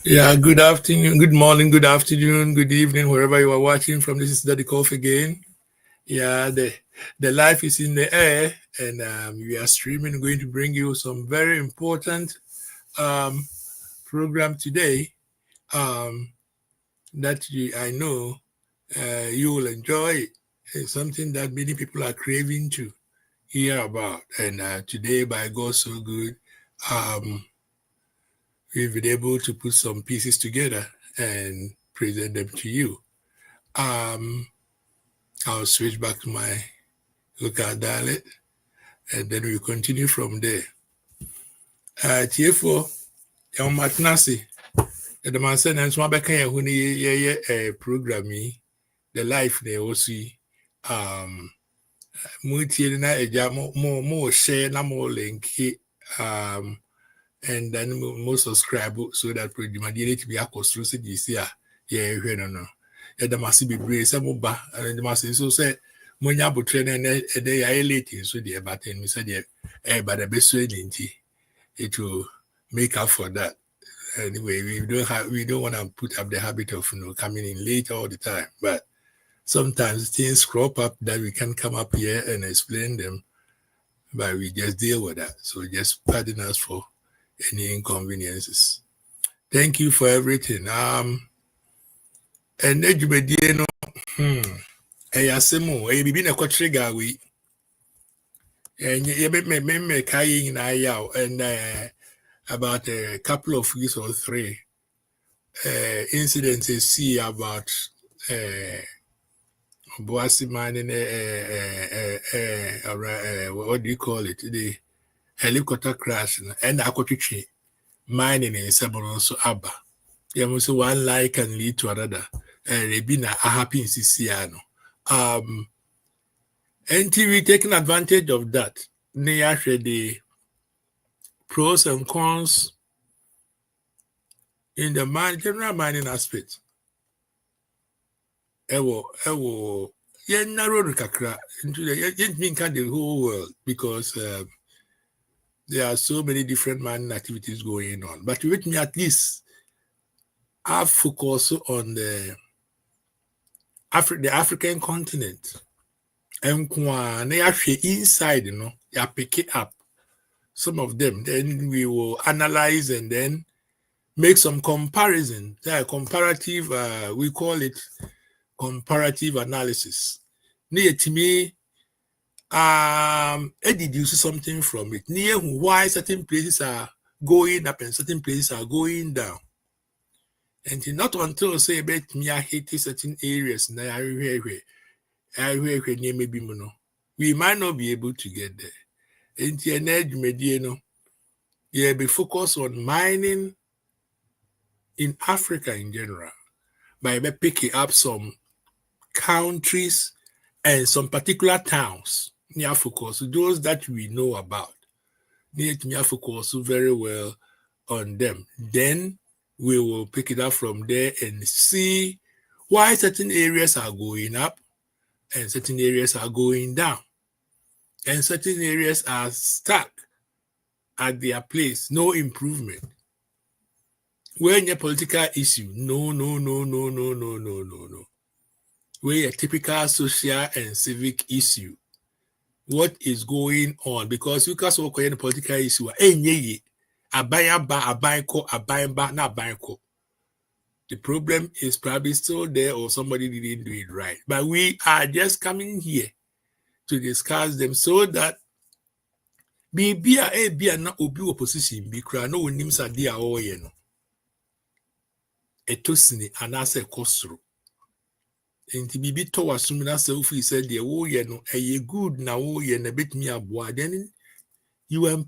Yeah, good afternoon, good morning, good afternoon, good evening, wherever you are watching from. This is Daddy Kof again. Yeah, the life is in the air, and we are streaming. Going to bring you some very important um, program today that I know you will enjoy. It's something that many people are craving to hear about, and today, by God, so good. Um, we've been able to put some pieces together and present them to you. I'll switch back to my local dialect and then we'll continue from there. Tiefo, yung matnasi, the man said, and so back here when ye program the life they also multi na eja more share na more link um and then more subscribe so that program to be a cost this year. Yeah, no. The must be brave some ba and the must so say monya botre na dey late so the but we said but the best way it will make up for that. Anyway, we don't want to put up the habit of coming in late all the time, but sometimes things crop up that we can come up here and explain them, but we just deal with that. So just pardon us for any inconveniences. Thank you for everything. And edumedie no ɛyɛ asɛm o ɛyɛ biribi na ɛkɔkyere gaa wei yɛbɛmɛka yɛ nyinaa yaw and about a couple of weeks or three incidents see about Boasi mining what do you call it, the helicopter crash and akotwitwe mining in several so aba so one lie can lead to another and be na happy in Siciano. NTV taking advantage of that. Near the pros and cons in the general mining aspect. Ewo, narrow kakra into the whole world because there are so many different mining activities going on. But with me, at least, I focus on the African continent. And inside, you pick it up. Some of them, then we will analyze and then make some comparison. Comparative, we call it comparative analysis. To me, deduce something from it. Why certain places are going up and certain places are going down. And not until say about me I hate certain areas we might not be able to get there. And yeah, be focused on mining in Africa in general by picking up some countries and some particular towns near focus, those that we know about. Need to focus very well on them. Then we will pick it up from there and see why certain areas are going up and certain areas are going down. And certain areas are stuck at their place, no improvement. When a political issue, no. Where a typical social and civic issue. What is going on? Because you can't talk about political issue. The problem is probably still there or somebody didn't do it right. But we are just coming here to discuss them so that be na obi opposition be kra no onim sade a oye no etosini anase kosoro enti bibi to wasum na se ofi said the oye no eye good na oye na betimi aboa. Then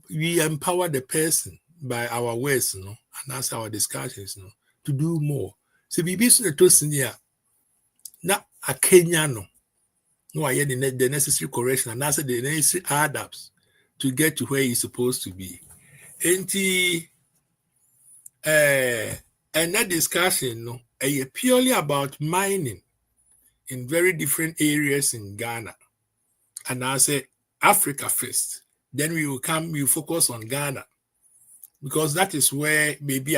we empower the person by our words and that's our discussions to do more. So bibi so etosini a na akenya no aye the necessary correction and that's the necessary adapt to get to where he's supposed to be. And that discussion purely about mining in very different areas in Ghana. And I say Africa first. Then we will focus on Ghana. Because that is where maybe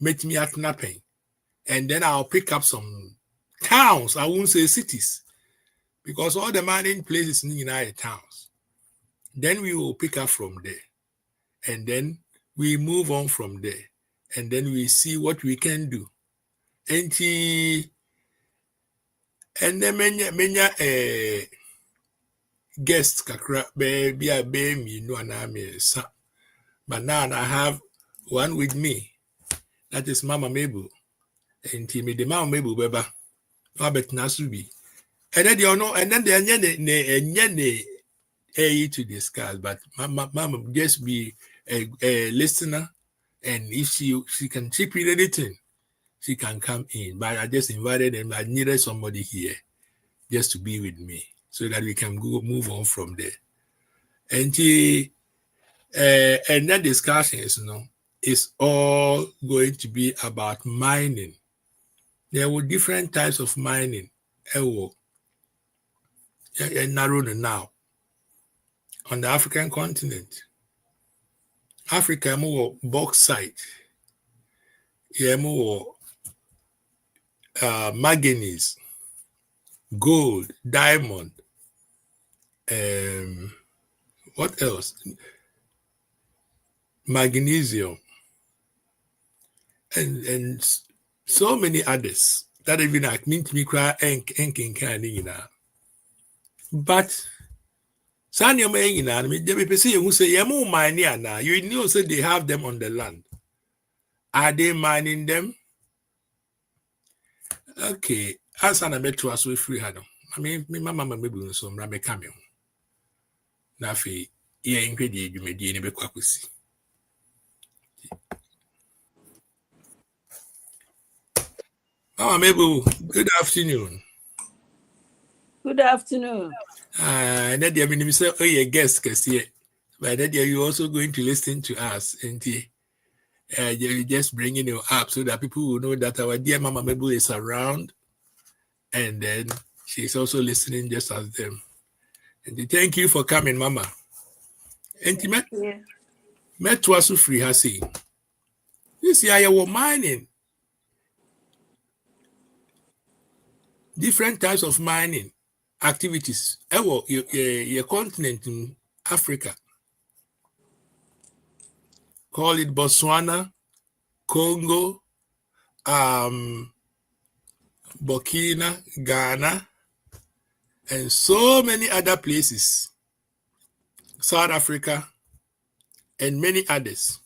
Met me at napping. And then I'll pick up some towns. I won't say cities, because all the mining places in the United towns. Then we will pick up from there. And then we move on from there. And then we see what we can do. And then many guests kakra be a me no aname. But now I have one with me. That is Mama Mabel. And me the Mama Mabel beba. Robert Nasubi. And then you know, and then they to discuss, but Mama just be a listener, and if she can chip in anything, she can come in. But I just invited them. I needed somebody here just to be with me so that we can move on from there. And that discussion is all going to be about mining. There were different types of mining. Narrow now on the African continent. Africa more bauxite, more manganese, gold, diamond, what else? Magnesium, and so many others that even like mint me cry but Sanya Mayina, me say you say Yamu mining now. You know say they have them on the land. Are they mining them? Okay. As an metro as we free had. I mean, my mama maybe some ramen cameo. Nafi, ye ingredient you may be in a bequakusi. Mama Mabel, good afternoon. Good afternoon. And that you say, oh, your guest, because but that you're also going to listen to us, and you're just bringing you up so that people will know that our dear Mama Mabel is around, and then she's also listening just as them. And thank you for coming, Mama. And met was so free, has seen. This year, you were mining. Different types of mining activities. Your continent in Africa. Call it Botswana, Congo, Burkina, Ghana, and so many other places. South Africa, and many others.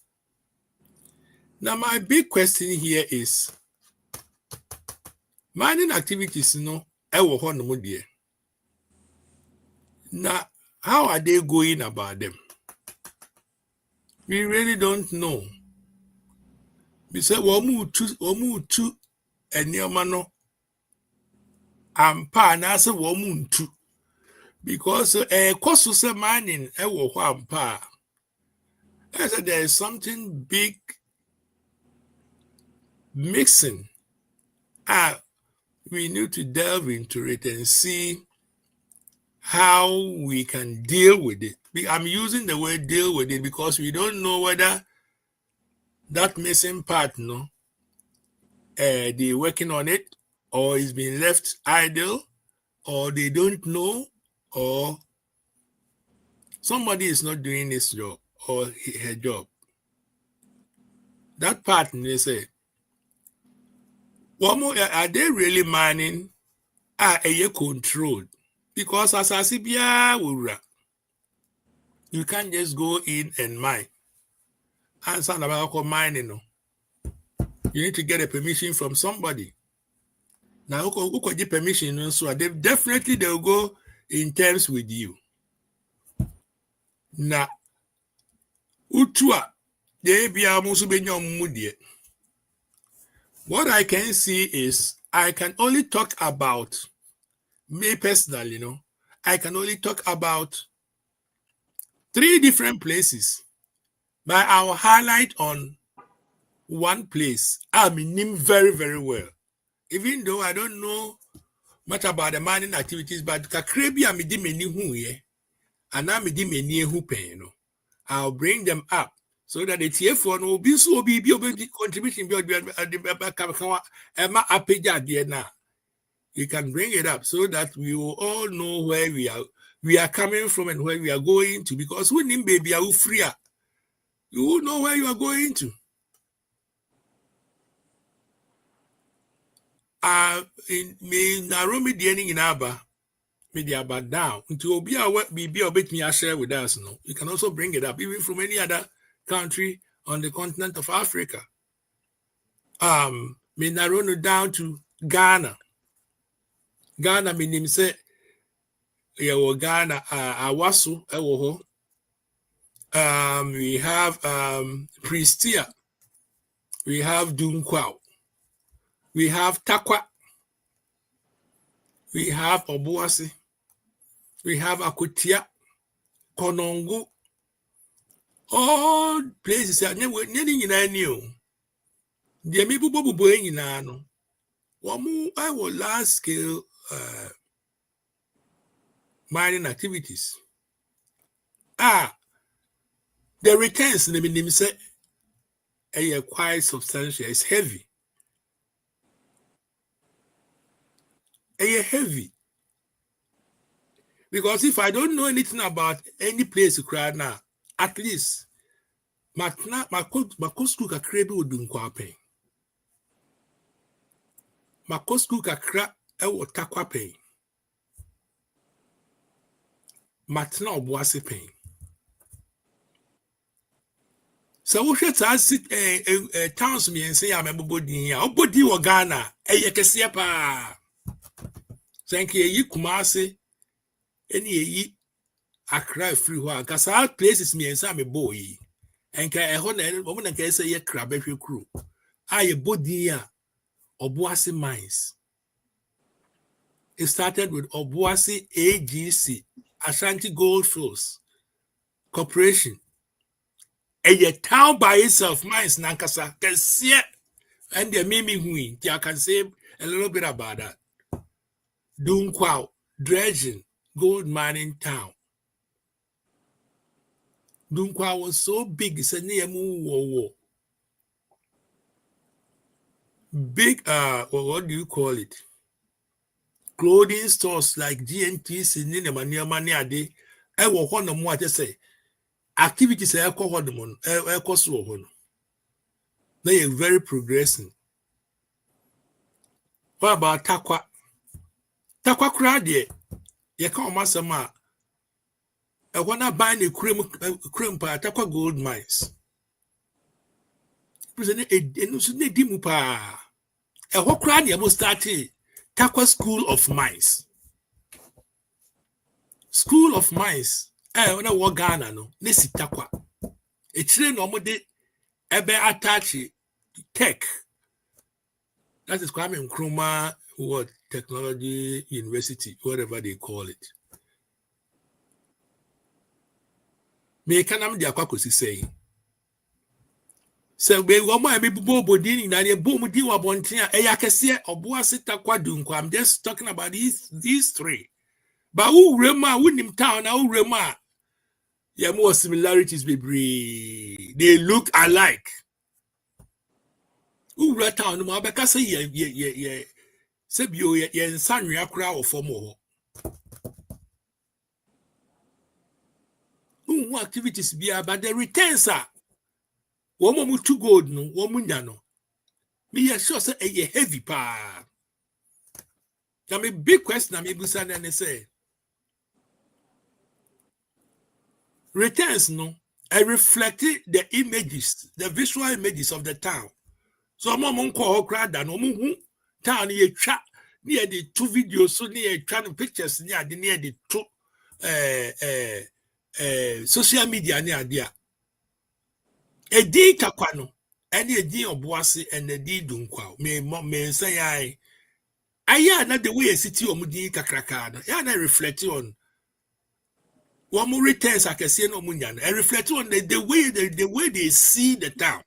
Now, my big question here is, mining activities, now, how are they going about them? We really don't know. We say, Womu and Yamano, ampa na se womuntu because koso mining ampa. I said there is something big mixing. We need to delve into it and see how we can deal with it. I'm using the word deal with it because we don't know whether that missing part, they're working on it, or it's been left idle, or they don't know, or somebody is not doing his job or her job. That part, they say, are they really mining? Are they controlled? Because as I see, you can't just go in and mine. And something about mining, you need to get a permission from somebody. Now, who could get permission? So they definitely they'll go in terms with you. Now, Utua, they be almost be your moody. What I can see is I can only talk about me personally, I can only talk about 3 different places. But I will highlight on one place. I mean very, very well. Even though I don't know much about the mining activities, but kakrebi amidi meni hu ye, and amidi meni hu pen, I'll bring them up so that the TF1 will be so be contributing Emma Apeja Diana. You can bring it up so that we will all know where we are coming from and where we are going to, because when in baby are free, you will know where you are going to. In Naromi Dianing in Aba, media but down until be a what be a bit me share with us. No, you can also bring it up even from any other country on the continent of Africa. Me Narono down to Ghana. Ghana meaning say Ghana Awasu ewo. We have Pristia, we have Dunkwao, we have Takwa, we have Obuasi, we have Akutia, Konongo, all places are never in any. The people boy in ano. Wamu I will large scale mining activities. The returns in the minimum say are quite substantial. It's heavy. Heavy. Because if I don't know anything about any place to cry now, at least my school kakra bi odun kwapen. My school kakra e wo takwapen. Matna obuase pen. So wo hwet as towns me ense ya mebodin ya obodi wo Ghana eye kese pa. Thank you Kumase eni eyi Accra free ho akasa places me ense am boy. Enka eho na omo na ka say ye kraba hwe kru. Aye bodin ya Obuasi mines. It started with Obuasi AGC, Ashanti Goldfields Corporation. A town by itself, mines Nankasa, can see it. And the Mimi Hui, I can say a little bit about that. Dunkwao, dredging, gold mining town. Dunkwao was so big, it's a near war. Big, what do you call it? Clothing stores like GNTs in Ninemania, I will want them what I say. Activities are they are very progressing. What about Takwa? Takwa crowd ye can't master ma. I wanna buy a cream pa Takwa gold mines. President a dimupa. A what crowd ye must start Takwa School of Mines. School of Mines. I wanna walk Ghana no. Nesi Takwa. A train normally ebe attach tech. That is Kwame Nkrumah what technology university, whatever they call it. Me kanam di akwakosi say. So we go more be bobo din na dey boom di wa bonten a eya kese Obuasi Takwa Dunkwao. I'm just talking about these three. But who rema wunim town na who rema yeah more similarities be they look alike. Who re town no be say yeah say bio ye nsanwe akra ofom ho. Who activities be about the returns are woman to gold no woman no. Me sure say a heavy pa. Now me big question me busa na say returns no I reflected the images, the visual images of the town. So mom call crowd than no town ye chat near the 2 videos so near trying pictures near the 2 social media near there. A D Takwano, any a D Obuasi and a D Dunkwao. Me say I not the way a city or Mudi Kakrakada. Yeah, I reflect on one more returns I can see no munyan. I reflect on the way they see the town.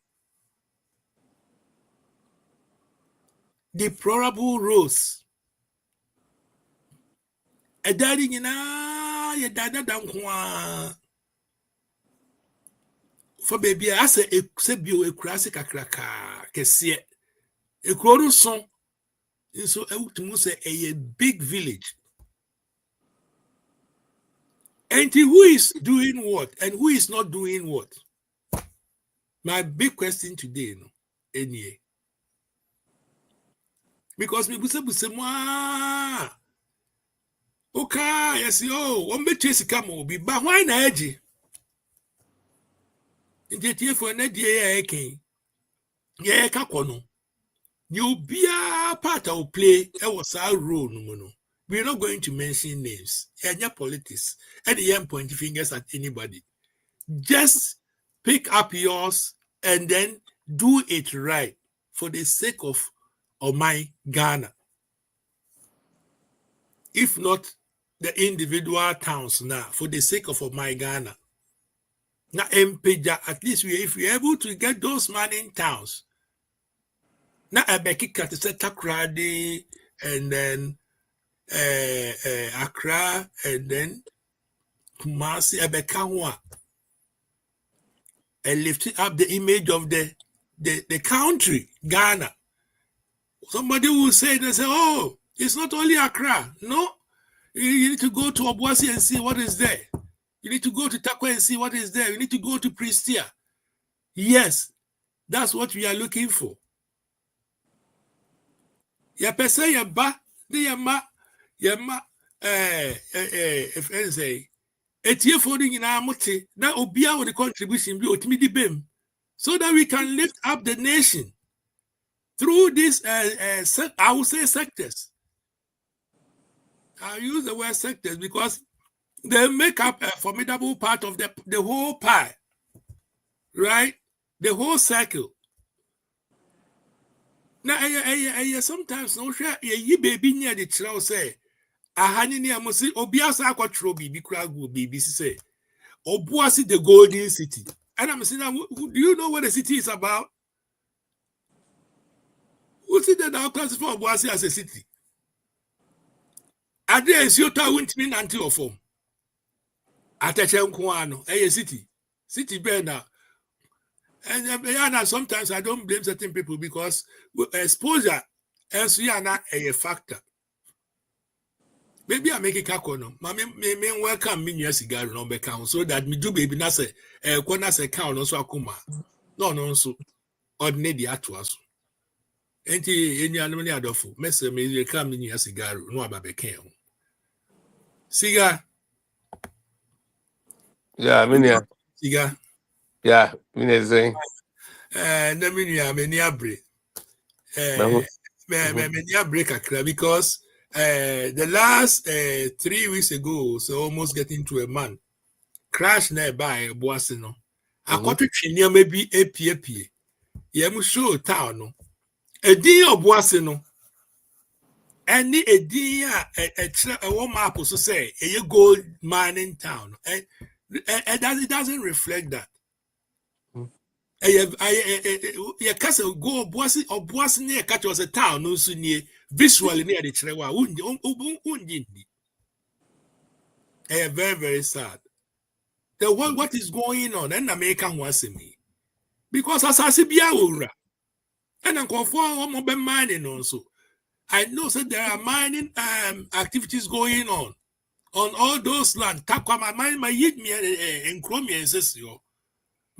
Deplorable roads. A daddy, you dada down for baby I say bio a classic akraka kese a crowd song so to say a big village. And who is doing what and who is not doing what? My big question today, no, any. Because me buse moi. Okay, yes, yo, one bet chase come be, but why na edgy? In the year for an idea, yeah, kakono. You be a part of play, I was our role, no. We're not going to mention names, and your politics, at the end pointing fingers at anybody. Just pick up yours and then do it right for the sake of my Ghana. If not the individual towns now, for the sake of my Ghana. Now, at least if we're able to get those mining towns, now I beki Katisa Takradi and then Accra and then Kumasi Abekawa and lifting up the image of the country, Ghana. Somebody will say, they say, oh, it's not only Accra. No, you need to go to Obuasi and see what is there. You need to go to Takwa and see what is there. You need to go to Prestia. Yes, that's what we are looking for. Ya pesa ya ba, de ya ma, if I say, etie folding in our muti, na obia with the contribution be otimi di bem, so that we can lift up the nation through this, I will say sectors. I use the word sectors because they make up a formidable part of the whole pie, right? The whole circle. Now, sometimes no sure you baby near the child say, ahani ni amosi obiasa akwatro bibi kragu bibi say, obuasi the golden city. And I'm saying, do you know what the city is about? Who said that our classify obuasi as a city? Ade is your town won't mean until form. Atache nkwano, a city burner. And sometimes I don't blame certain people because exposure else you are not a factor. Maybe I make a kakono. Me welcome me new cigar number count so that me do baby na say corner say count also akuma. No so ordinary atuaso. Enti any anomani adofo. Mese me come me new cigar no ababeke ho. Cigar. Yeah, minia. Cigar. Yeah, minia saying. Na minia me ni abre. Me ni abre kakra because the last 3 weeks ago, so almost getting to a month, crash nearby Boasino. I got to Chinia maybe apie. Yemu show town no. A deal of Boasino. Any a deal a one map also say a gold mining town. And it doesn't reflect that. I castle go Boasi or Boasi near catch was a town no so near visually near the Trewa. Very, very sad. What is going on? And American wants me. Because as I see Biaura, and I'm conform mobile mining also. I know that there are mining activities going on all those land. Takwa my mind my yit me and chrome and says yo.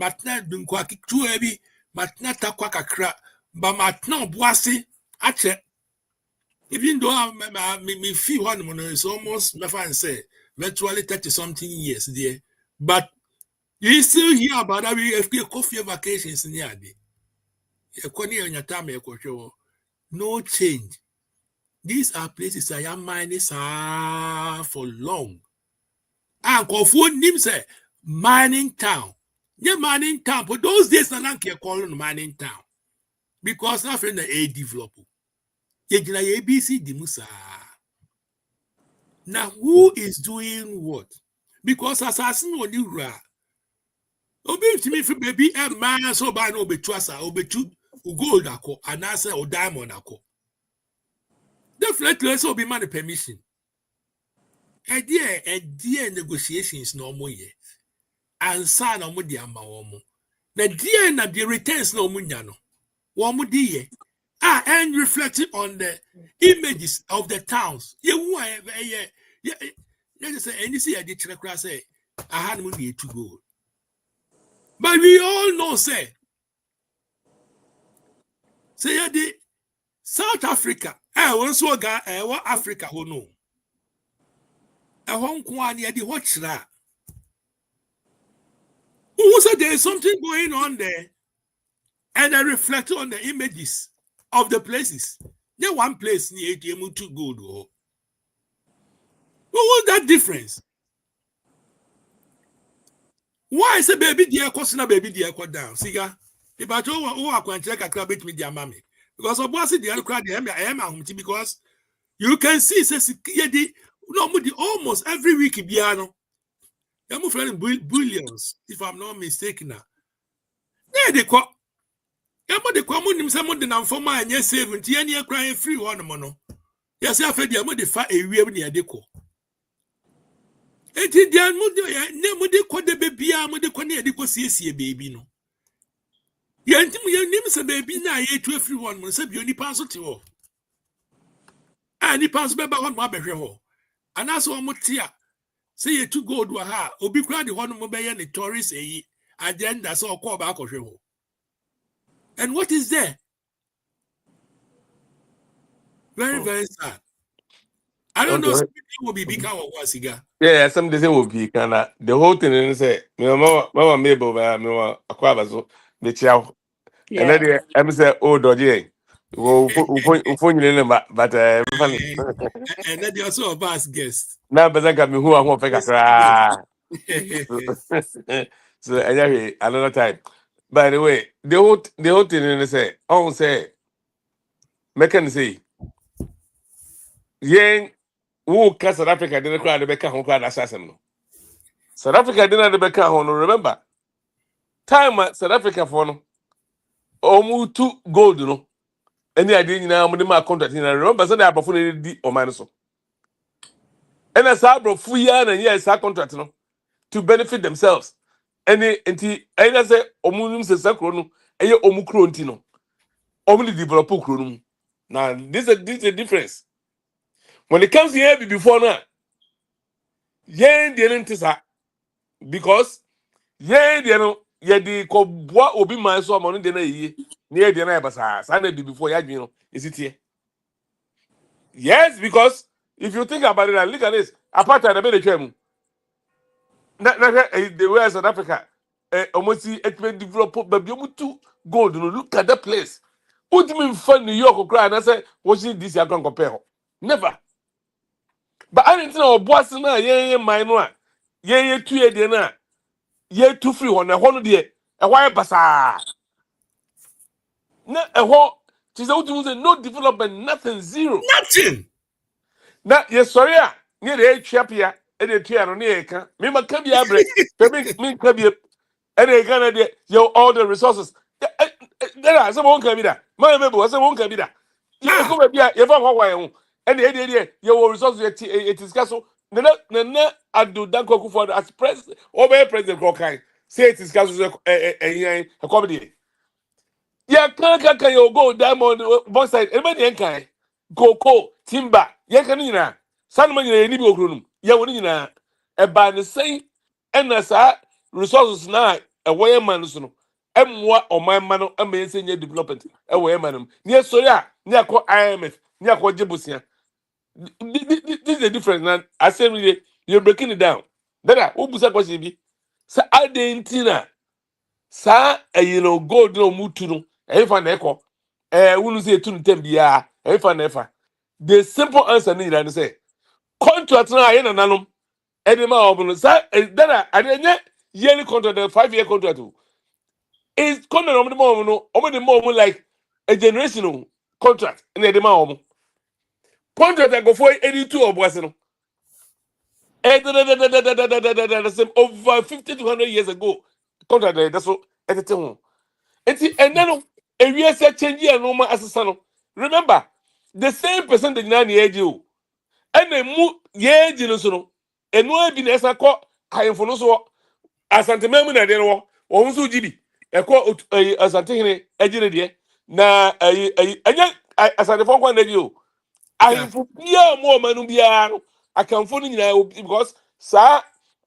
Matna dunkwaki too heavy, matna takwa kakra, but matna boissy ache. Even though I me feel one is almost my fan say virtually 30 something years there. But you still hear about that we have coffee vacations in the day. No change. These are places I am mining for long. And Kofu Nim say mining town. Yeah, mining town. But those days I don't calling mining town. Because I friend a developer. ABC Dimusa. Now who is doing what? Because assassin on you ra. Obi to me for baby a man so by no be trust or be two gold ako and answer or diamond ako. Definitely so be money permission. A dear negotiations no more ye. And sign on with the amawomo. na dear na the returns no munya no wo mo die and reflecting on the images of the towns ye wu say any see the chira say I had money to go, but we all know say the South Africa once we ga what Africa ho no ho nko an ye the what chira who said there is something going on there, and I reflect on the images of the places. There one place near ATM to go to. What was that difference? Why is a baby dear costing a baby dear quad down? Siga, if I told I can check a crab with their mammy. Because of what's the other crowd, because you can see, says, no, almost every week, piano. I'm friend billions, if I'm not mistaken. Yeah, they call. Yamo de common him some of the Namfoma and yes, 70 year crying free one mono. Yes, I fed Yamo de fa a real near deco. And did Yamo de quad the baby, Amo de Conia de Cosia baby no. Yantim your names a baby now, ye to everyone must have any pass to. And he passed by one mobile. And that's one more tear. Say you to go to a ha, or be crowded one mobile and the tourists a agenda so call back of you. And what is there? Very, very sad. I don't know. Okay. Something will be become a was cigar. Yeah, some days will be kind of the whole thing. And say, me mama Mabel, me aqua so the chow. And Yeah. then I'm say, oh, dodgy. Well, phone you number, but funny. And then you also a vast guest. Now, but I got me who I want to cry. So anyway, another time. By the way, the whole thing is say, oh, say, make can say, yen, who can South Africa didn't cry the Becca home crowd assassin. South Africa didn't the Becca home, remember. Time at South Africa for no, almost 2 gold, no. Any idea now, my contract in remember, so they are performing the or minus. And as I brought Fuyan and yes, our contract, no, to benefit themselves. Any, I say, Omunum se sacrono, and your Omukrontino. Only develop Ukronum. Now, this is a difference. When it comes here before now, yen the because yen the what will be my so money than a year near the neighbors. I did before you is it here? Yes, because if you think about it, look at this. Apart from the Belgium, the way South Africa, almost it may develop, but you to gold. Look at that place. What do you mean fun New York or cry? And I say, what's this? I can't compare. Never. But I didn't know boss na ye minor. Ye 2 year de na. Ye 2 free one na hono de. E why basa. Na e ho. She said no development, nothing, zero. Nothing. Na ye sorry a. Nye de chap ya. E de tua no na ye ka. Me ma ka bia bre. Me ka bia. E de ka na de yo all the resources. There are some one ka bi da. Ma me bo some one ka bi da. Ye ko ba bia ye fa ho wa ye ho. And the your resources it is castle. Nana Ado Danko for as president or by president Crokai. Say it is castle a comedy. Ya can you go diamond one side, everybody can go timber, Yankanina, Sanman in Nibo Grum, Yawanina, a by the same and as resources now, a way man, and what on my man, amazing development, a way man, near Soya, near IMF, near Jibusia. This is the difference. Now, I say, really, you're breaking it down. Dada, who busa kwa shibi? Sa adentina, sa gold no mutu no. Efa na eko. Unu say tunu tembiya. Efa na efa. The simple answer ni na say contract na aye na nanom. Ede ma obuno sa dada adenye yearly contract, a 5-year contract. Is contract omo mo like a generational contract. Ede ma omo. Contract that go for 82 or no. Over 50 to 100 years ago, contract that's what everything. And then a year set change and normal assassin. Remember, the same percentage now the age you and then move ye genosono. And no be as I call I for no so as antimony na den wo so gibi. Eko asantehene ejire de na anya asantefo kwa na dio Yeah. ahemfo bia mo manu bia no akamfo no nyina because sa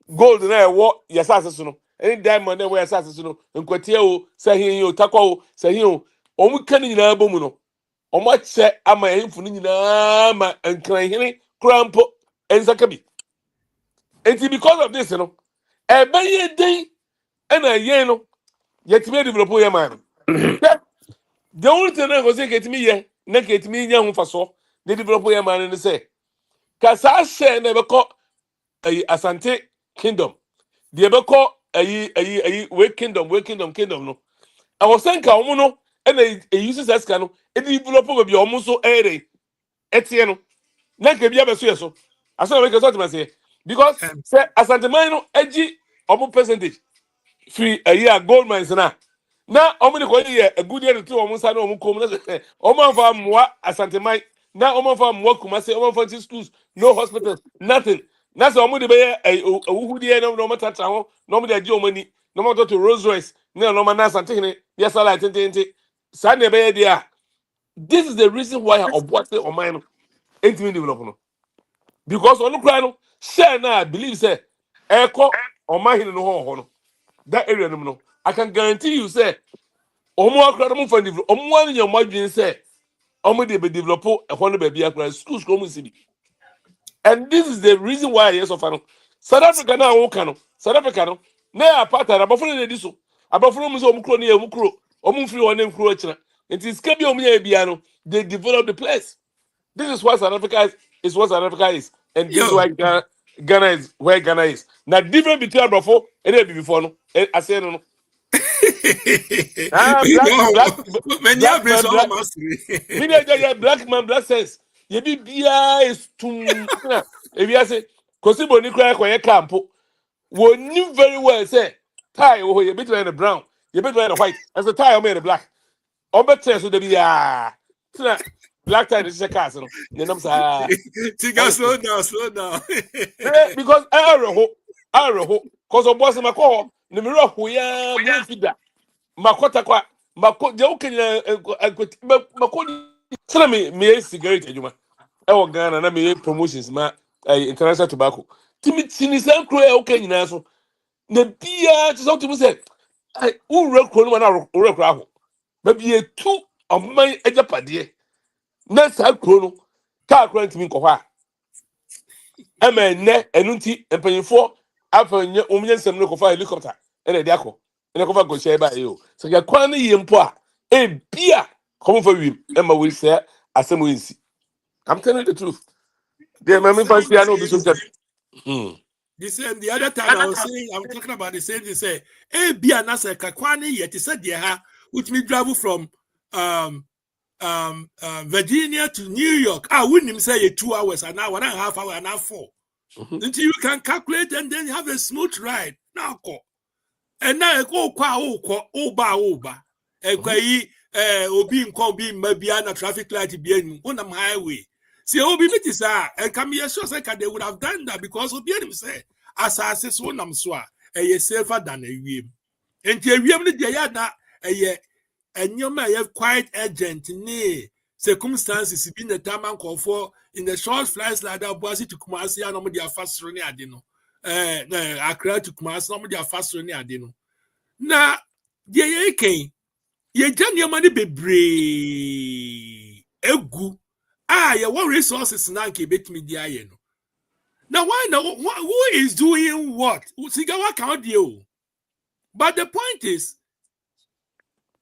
gold na ewo yesase so no any diamond na ewo yesase so no nkwatie o sahin o takwa o sahin o omu kan nyina bomu no omo che ama ahemfo no nyina ma nkranhene krampo ensaka bi enti because of this no ebeye den na yen no yetime develop ye man the only thing I go say get me here na get me nya ho faso the develop ye man no say kasa share na be ko asante kingdom the be ko we kingdom no I was saying ka omo no na use as ka no e develop be omo so ere etie no na ke bia be so yeso aso na we ke so to say because say asante man no agi omo percentage free a year gold mines na omo de ko ye a good year to omo sa na omo kom na omo afa moa asantemai na omo afa moa kumase omo afa schools no hospitals nothing na so omo de be ye wuhudi ye na omo tata ho na omo de agi omo ni na omo to Rolls Royce na no na asantehene ya sala tentente sa na be ye dia this is the reason why obwate oman no entimi develop no because onu kra no share na believe say eko oman hene no ho no that area no I can guarantee you say omo akra no for develop omo wan your margin say omo dey be develop e ho no ba bia akra schools ko mu sibi and this is the reason why yes of no South Africa na won ka no South Africa no na apartheid abofo na di so abofo mu so omo kro na e mu kro omo free one name kro akira it ska bi omo ya bia no they develop the place this is what South Africa is what South Africa is and this is Yo. why Ghana is where Ghana is now different between abofo and e before no I say no Ah, Many black man, abrace all black. mastery. Meaning that black man, black sense. You be bia is too. If you say, "Kosi boni kura kwa ye campo," we knew very well say tie oh you between the brown, you between the white. As the tie, I made the black. On better so the be black tie is a cast. No, then I'm say Tiga, honestly slow down, slow down. because I reho, cause of boss my call. The mirror who ya me feed makota kwa mako je ukenya mako sana me cigarette adwuma e wo Ghana na me promotions ma international tobacco timi tini san kro e ukenya na so na bia to so timi say ai ura kro no na ura kro aho ba bia tu amman ajapade na sa kro no ka kro ntimi nkọ hɔ a ma enne enu nti empanyefo afanye omnya nsem no kɔ fa helicopter ene de akọ ene kɔ fa go share ba yo so ya kwan no yie mpo a e bia come for wim e ma we say asem we nsi I'm telling you the truth the I'm me fancy I know be saying so the just same. The same. The other time I was saying, I'm talking about the same thing. Say, hey, be an answer. Kakwani yet. He said, yeah, which me travel from Virginia to New York. I wouldn't even say 2 hours, an hour and a half hour, and a half 4. Until you can calculate and then have a smooth ride. Now, and now go oba. Obi nko bi mabia na traffic light bi anu on am highway. See obi meet is and can be sure say they would have done that because obi him say asase so nam so a safer than a wiem. Enti awiem ne de ya na enyoma quite urgent ne circumstances bi na time for in the short flights like that boasi to Kumasi and no dia fast ne ade no. Accra to Kumasi no dia fast ne ade no. Na de ye ken ye janye money bebree egu ye what resources na nke betimi di aye no. Now why now who is doing what? Siga wa count you. But the point is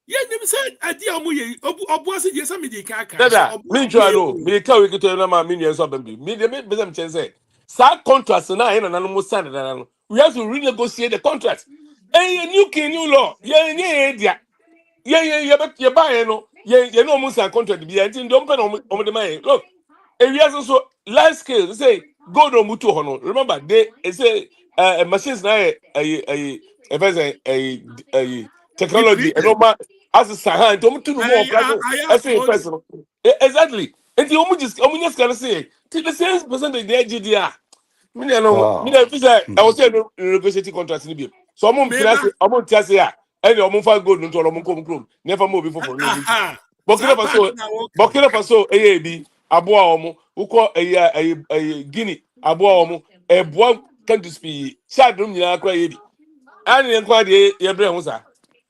ye nim say ade amu ye obuase je some di kaka so dada me obuase twa ye no me ka we kito na ma me nyen so bambi me de me bezam chen say sa contract na he na no stand na no we have to renegotiate the contract new king new law ye dia ye buy no ye no mun sign contract bi anti ndom pe no de man look if you so life skills say go no mutu ho no remember they say machines na a technology and depleted. no ma as sahan to mutu no more price I as have in told person exactly and omu just can say the same percentage the GDR me no me Wow. na fisa I was say no negotiating contract ni bi so omu finance omu tiase ya Any omufa gold into omukom krom. Never move before for no. Aha. Burkina Sa part Faso, na work. Burkina Faso, AAB, aboa omu, uko a Guinea, aboa omu, a boa can to speak. Shadrum ya kwa yebi. Ani nkwa de ye bre ho sa.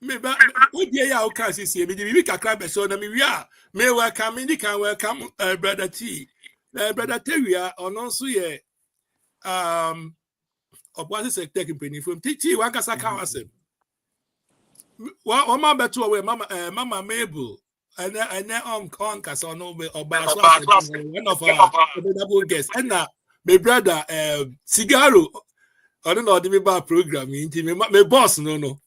Me ba wo die ya o kan sisi me di bi kakra be so na me wi a me welcome ni kan welcome brother T. Brother Tewia ono so ye opposite sector company from T one kasa kan asem. Wa ma beto we mama Mabel and on kasa ono be oba so asem one of our double guests and na me brother Cigaro ono na odi me ba program nti me boss no.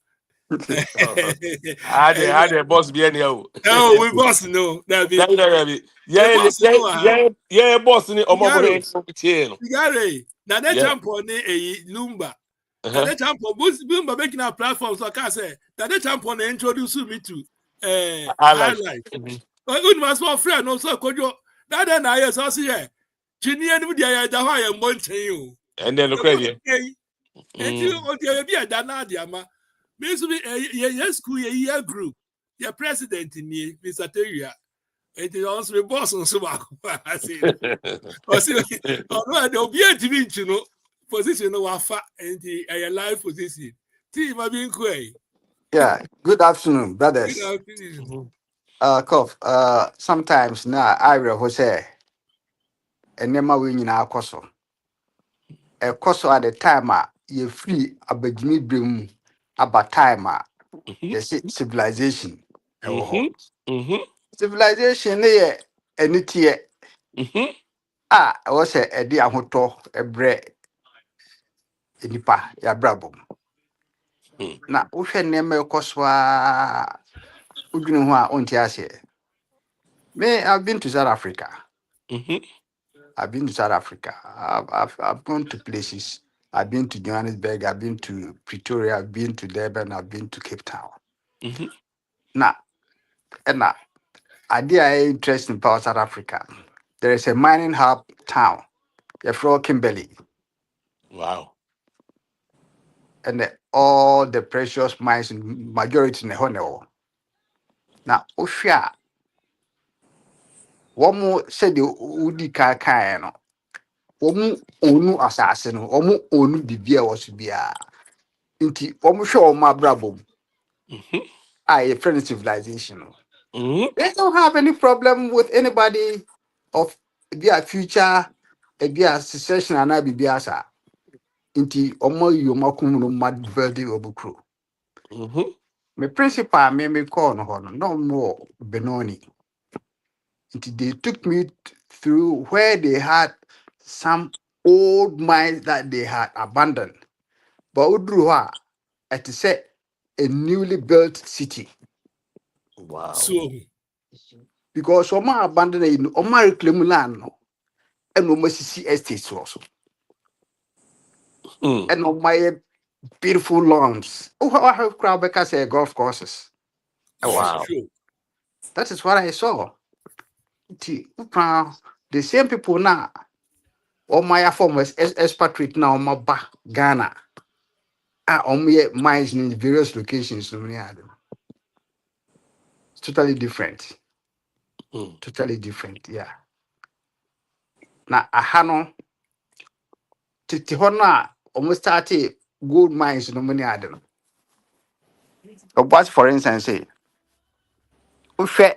Ade boss bi ene o. Oh, we boss no. That be Dabi. the boss no. Yeah, boss ni omo Figaro. he so tie no. Figaro. Now that Yeah. champion a Lumba. Now Uh-huh. that champion Lumba making our platform so I can say that the champion introduce me to I high like. life. But good my small friend also could you that then I saw see here. Chini and with the Hawaiian mountain you. And then the credit. And you on the be a Dana Diama. Means to be a school a year group. Your president in here, Mr. Teria. It is also a boss on so I say. Although there will be a TV position of Wafa and a live position. Team have been quay. Yeah, good afternoon, brothers. Kof, sometimes now I will say, and never win in our coso. A coso at the time, you free a beginning brim about time, the civilization. Civilization, and it here. I was a dear hoto, a bread, a nipa, ya brabum. Now, we can name a coswa, Ujunwa, Ontiase. Me, I've been to South Africa. I've been to South Africa. I've gone to places. I've been to Johannesburg. I've been to Pretoria. I've been to Durban. I've been to Cape Town. Now, I interesting about South Africa. There is a mining hub town, the Kimberley, Wow. and all the precious mines, majority in the honor. Now, Oshia, one more said the Udi Kakaano, one onu assassin, one onu bibia was bia. Inti, one show my brabo. A friendly civilization. They don't have any problem with anybody of their future, their secession, and I be biasa. Inti omo yomakum no mad verde obukru. My principal me call no more Benoni. Inti they took me through where they had some old mines that they had abandoned. But Udruha at say a newly built city. Wow. So Because Oma abandoned in Oma reclaim land no, and Oma see estates also. And Oma beautiful lawns. Oh, I have crowd say golf courses. Oh, wow. Wow. sure. That is what I saw. The same people now, all my former expatriate now, my back Ghana. Are on me mines in various locations. It's totally different. Totally different, yeah. Now, I had Tihona almost started gold mines no money. I don't know. But for instance, say, Ufe,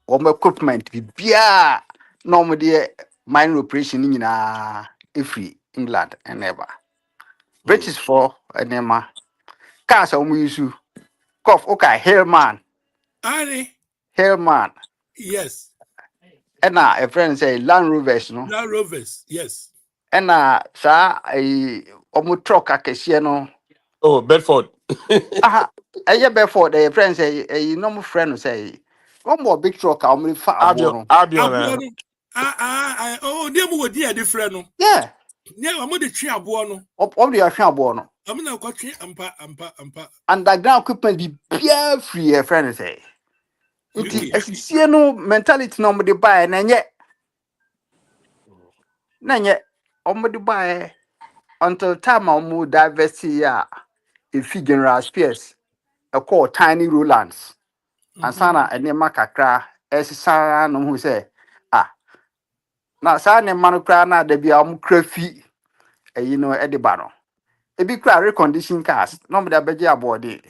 equipment, be beer, normally mine operation in free England and ever. British for an Emma. Cars on use you. Cough, okay, Annie, Hairman. yes. And a friend say Land Rovers, no. Land Rovers, yes. And a truck a casiano. Oh, Bedford. Aha, a before the friend say a normal friend say, one more big truck, I'll be far born. Albion. Abuano. Oh, dear, we dear different. Yeah, Yeah, I'm the tree abuano. of the ocean born. I'm not quite ampa. Underground equipment be beer free, a friend say. UK. It's no mentality normally buy and yet, none buy until time I move diversity, if you general space. called tiny Rolands. And Mm-hmm. sana and then macacra, as Sarah no who say, ah, now Sana Manocrana, there be crafty, at the barrel. A big cry recondition cast, no matter beja body.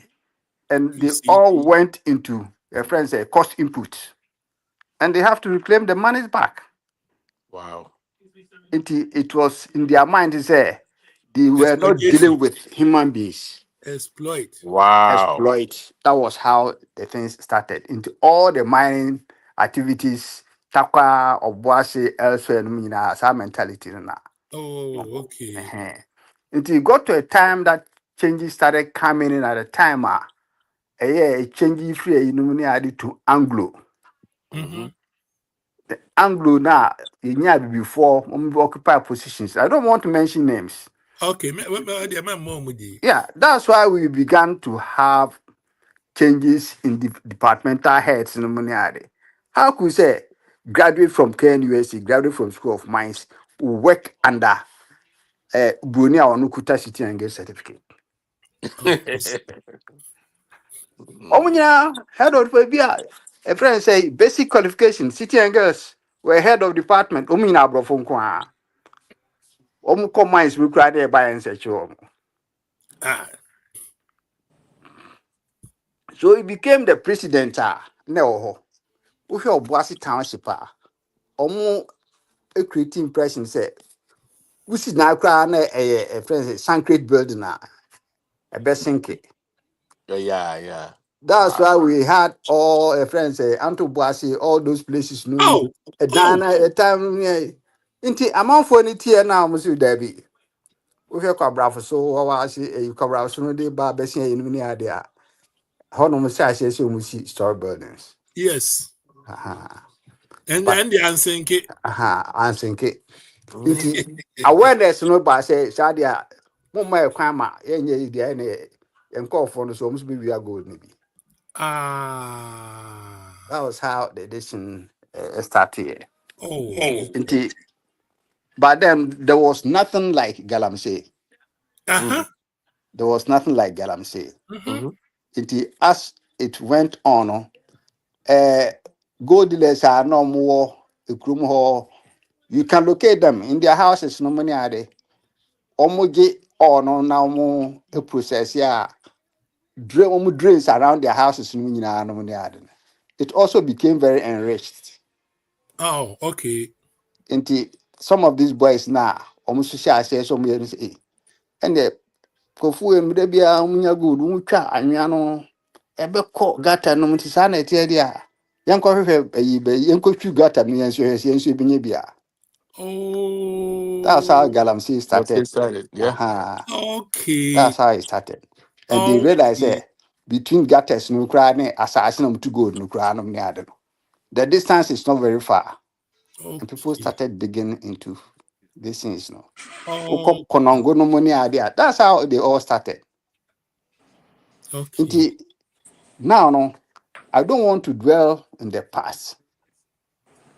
And You they see. all went into a friend say cost input. And they have to reclaim the money back. Wow. It was in their mind to say they were not Exploitation. dealing with human beings. Exploit. Wow. Exploit. That was how the things started. Into all the mining activities, Takwa, Obuasi, elsewhere, some mentality. Oh, okay. Until it got to a time that changes started coming in at a time, changing free, to Anglo. Mm-hmm. Anglo now, before occupy positions. I don't want to mention names. Okay, my mom would be. Yeah, that's why we began to have changes in the departmental heads in the money. How could you say graduate from KNUSC, graduate from School of Mines, work under Brunei or Nukuta City and get certificate? Of course. Head of a friend say basic qualification, city and girls were head of department. Omina Brofon Omuko mines we cried by and such. Ah. So he became the president. No, we have Boise Township. Omu a creative impression say we see now cry a friend sacred building a best sink. Yeah, yeah. That's Wow. why we had all a friend say Anto Boise, all those places no Oh, a oh, dana a time inti amount for any tear now must Debbie. We have cobra so I see a cobra so no de bar bessie in many idea. Honor says you must see store buildings. yes. Aha. And But then the answer, okay. I'm thinking. Mhm. Nti awareness no ba say sadia mo ma kwan ma yenye dia na enkofo no so must be we are gold maybe. Ah. That was how the edition started. Oh, okay. Nti but then there was nothing like Galamsey. Uh-huh. Mhm. There was nothing like Galamsey. Mm-hmm. Mhm. Nti as it went on, uh, gold dealers are no more a room hall. You can locate them in their houses. No money are they. Omoge on now more a process. Yeah, drains around their houses. No money are they. It also became very enriched. Oh, okay. Into some of these boys now, almost share say so many say, and the kofu em de bia umunya good umutwa anwa no ebe ko gata no mtisa na etie dia yanko hwehwe ayi be yanko twu gata no yanso ebinye bia. That's how Oh, Galamsey That's started. excited. Yeah. Aha, okay. that's how it started. And they realized Okay. between gutters no cry ne assassin to go no cry no ne ade no. The distance is not very far, and people Okay. started digging into these things. No, Oh, Oko konongo no money idea. That's how they all started. okay. Inti now no, I don't want to dwell in the past,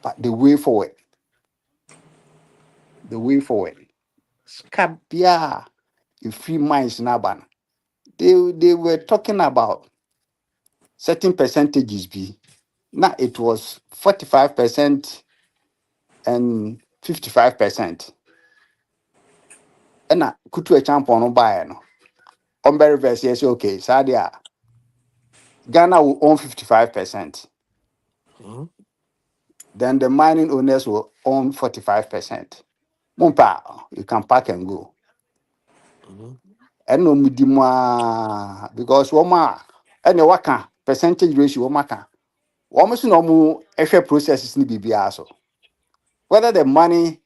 but the way forward, the way forward. Skabia, in free minds naban. They were talking about certain percentages. Be now it was 45% and 55%. And kutu a champion no buy no. On very verse yes okay. Sadia Ghana will own 55%. Mhm. Then the mining owners will own 45%. Mumpa, you can pack and go. Mhm. And no mudimwa because woma and the waka percentage ratio woma almost no mu ehwe processes ni bibia so whether the money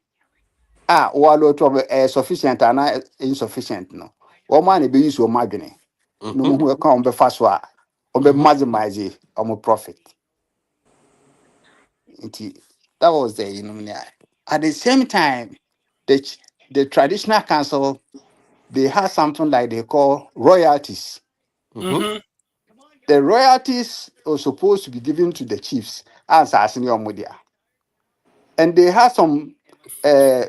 walo to sufficient and insufficient no woma na be use o madwene no mu Mhm. hu e kan be fa so be Mm-hmm. maximize profit. Nti that was the at the same time the traditional council they had something like they call royalties. Mhm. Mm-hmm. The royalties were supposed to be given to the chiefs as senior media. And they had some uh,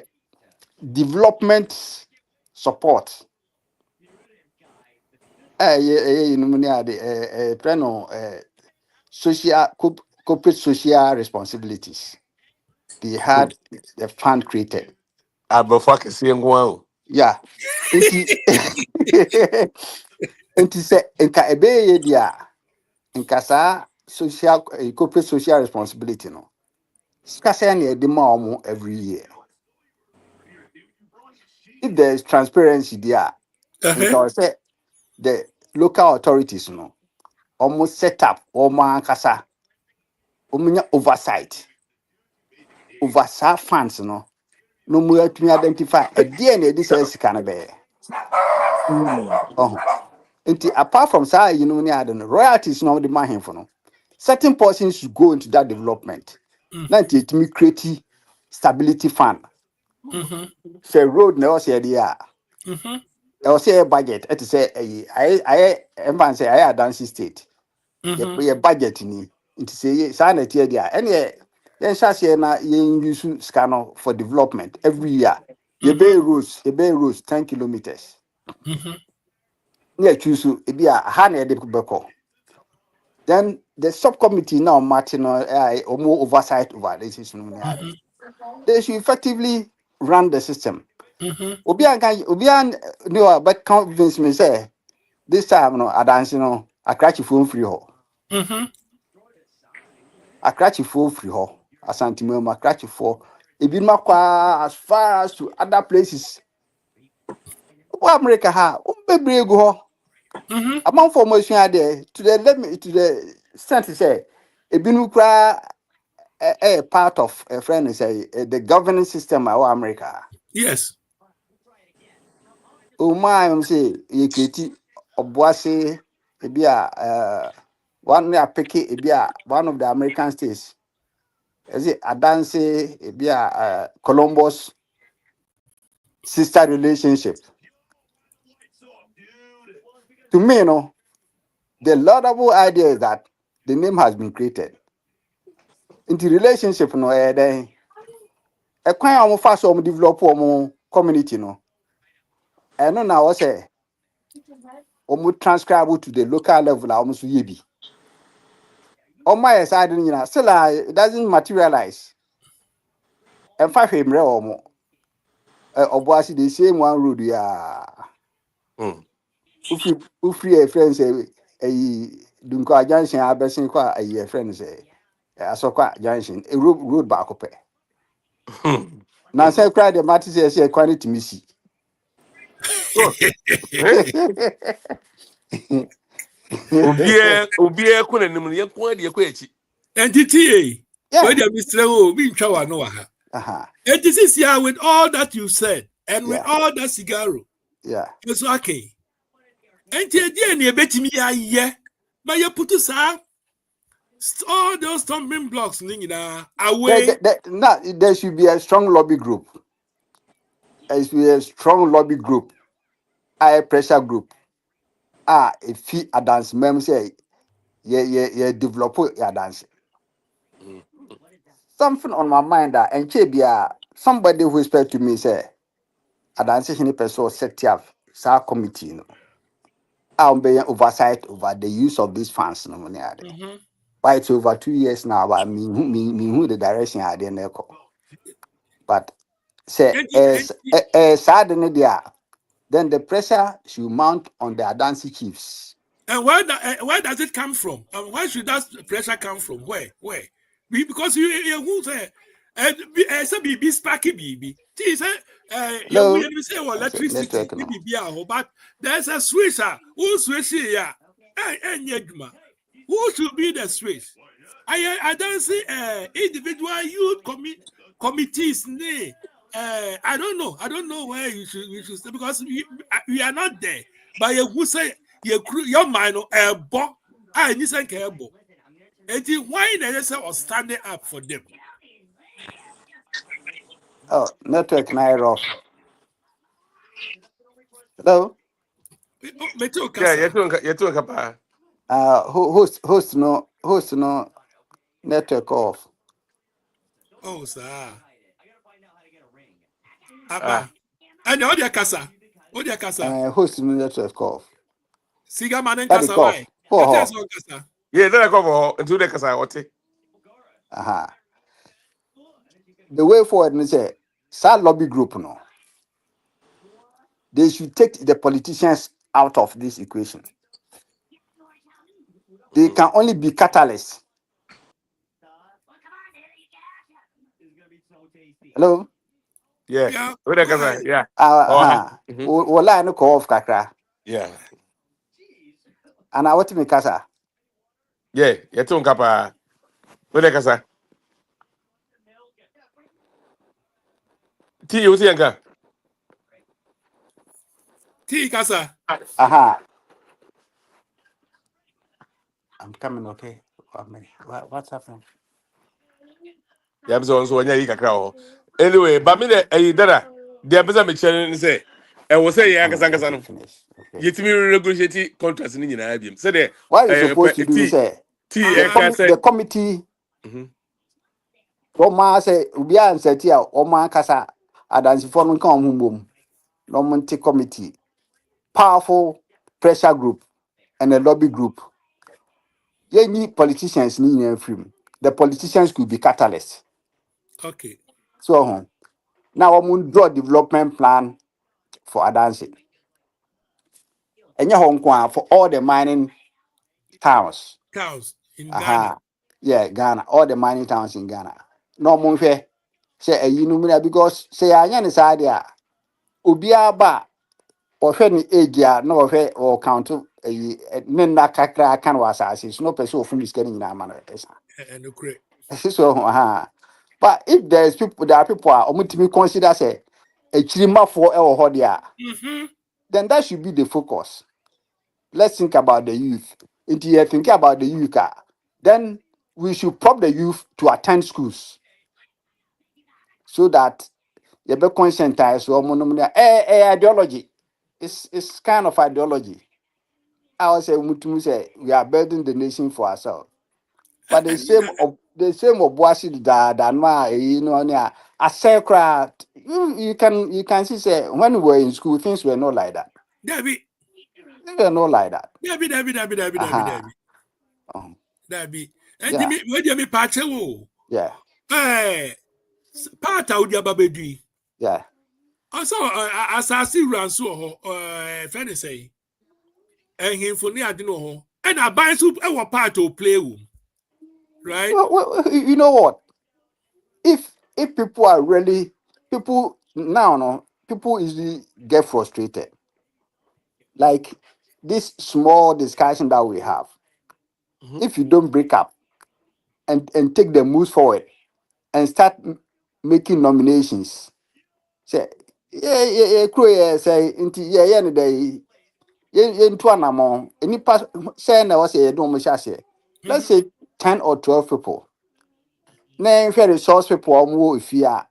development support. you know, social corporate social responsibilities. They had the fund created. Abɔfo akɛseɛ nko ara o. Yeah. Nti nti sɛ nka ɛbɛyɛ dia nka saa social corporate social responsibility no. Sika sɛ na yɛde ma ɔmo every year. If there is transparency there, nka ɔsɛ the local authorities no almost set up ɔmo ankasa ɔmo oversight over saa funds no mo atumi identify ɛdeɛ na yɛde saa sika no bɛyɛ. Nti apart from saa you know the royalties no the man for no certain portions should go into that development. Na nti etumi create stability fund. Say road na ɔsɛ yɛde a ɔsɛ budget ɛte sɛ ayɛ ɛmfa say ayɛ adansi state yɛ budget ni nti sɛ saa na ɛteɛ deɛ ɛne yɛn hyɛ aseɛ na yɛn use sika no for development every year yɛbɛyɛ roads 10 kilometers ne choose ebi a ha na yɛde bɛkɔ. Then the subcommittee now Martin or more oversight over this issue. They should effectively run the system. Obian no but convince me say this time no adansi no akrachi phone free ho. Akrachi phone free ho. Asantimo akrachi for ebi makwa as far as to other places. Wa America ha umbebre go ho. Among formation there to the let me to the extent say ebi kra a part of a friend is the governing system of America. Yes. Oh my, I'm say you create Obuasi, one year pick one of the American states. Is it Adanse, Columbus sister relationship? To me, no, the laudable idea is that the name has been created. Into relationship, no, then a kind of fast develop community, no. I know now, I say. Omu transcribe to the local level almost yebi. On my side, still it doesn't materialize. And 5 him real omo. Obuasi the same one road ya. Ufri a friend say dunko junction abesin kwa a friend say asokwa junction a road back up. Now say cry the matter say quality missy. Obiara kɔ n'anim no yɛnko ara deɛ ɛkɔ akyi. Entity, where Yeah. the Mr. Be Chawa Noah. And this is here with all that you said and with all that cigar. Yeah. It's okay. And the bet me, yeah, but you put us all those stumbling blocks away. There should be a strong lobby group. There should be a strong lobby group, high pressure group. If he a dance, mem say, yeah, develop a dance. Something on my mind that and somebody whispered to me say, a dance any person set up sa committee. No, I'll be oversight over the use of these funds. No money. Why it's over 2 years now, but me who the direction I didn't echo. But say sad then the pressure should mount on the Adansi chiefs. And where does it come from? And where should that pressure come from? Where? Because you who say be sparky baby. You say well electricity but there's a switch who switch here. Who should be the switch? I don't see individual youth committees. I don't know where you should stay because we are not there. But you who say your mind a bo I need some care bo. And why they say or standing up for them? Oh, network na off. Hello? Metro Yeah, Kasa. yɛto nka paa. Host no network off. Oh, sir. Abba. And Odia Kasa. Host no network off. Siga man That the kasa cough. why? For Kata her. so kasa. Yeah, then I come for into the kasa ote. Aha. The way forward is say, sad lobby group no. They should take the politicians out of this equation. They can only be catalysts. Hello? Yeah. Yeah, With the go kasa, ahead. yeah. Oh, huh. Uh-huh. Wala no call off kakra. Yeah. And I want to make kasa. Yeah, you too kapa. With the kasa. Ti you see nga. T kasa. Aha. I'm coming, okay. 1 minute. What's happening? Yeah, so when you kakra ho. Anyway, but me the dara. The person me chere say e wo say I'm ya coming. kasa kasa Okay, no. finish. Okay. Yetimi renegotiate contracts ni nyina biem. Say the What you're supposed to do is say T the e ka say the committee mhm. Oma say ubi anseti a Oma kasa adansifo no kan omumbom. No monte committee. Powerful pressure group and a lobby group. You need politicians in free. The politicians could be catalysts. Okay. So now we draw development plan for Adansi. And your home for all the mining towns. Cows in Ghana. Aha. Yeah, Ghana. All the mining towns in Ghana. No more fair. Say a unumina because say I am inside there. Ubia ba or any age no fair or count a nena kakra can was as no person from is getting in a manner. And great. So aha. But if there's people there are people who consider say a chima for our hodia, Mm-hmm. then that should be the focus. Let's think about the youth. If you think about the youth, then we should prop the youth to attend schools so that you be conscientized or ideology. It's kind of ideology. I would say we are building the nation for ourselves. But the same of Boasi that a sacred you can see say when we were in school things were not like that. Debbie. They were not like that. Debbie. Um, Debbie. And yeah, Jimmy, where do you mean Pacho? yeah, Eh, part out your baby. yeah. Also, as I see Ranso, Fanny say, and him for near Dino, and I buy soup our part to play room, right? You know what? If people are really people now, no people easily get frustrated. Like this small discussion that we have, Mhm. if you don't break up and take the moves forward and start making nominations, say say no day into an amount any pass say na was say no let's Mm-hmm. say 10 or 12 people. Now if resource people are more if you are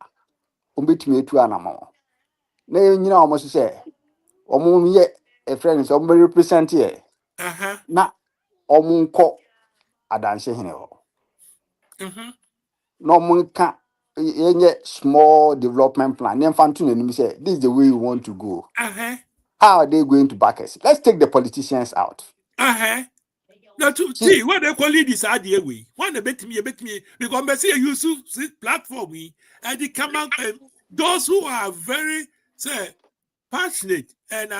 umbitimi to an amount. Now you know almost say omu ye a friend is represent here. Uh-huh. Na omu nko adanse hene ho. Mm-hmm. No omu ka yenye small development plan. Nem fan to nem say this is the way you want to go. Uh-huh. How are they going to back us? Let's take the politicians out. Uh-huh. Now to See, see what they call it this idea we. One a bet me, because I see a use platform we and they come out those who are very say passionate and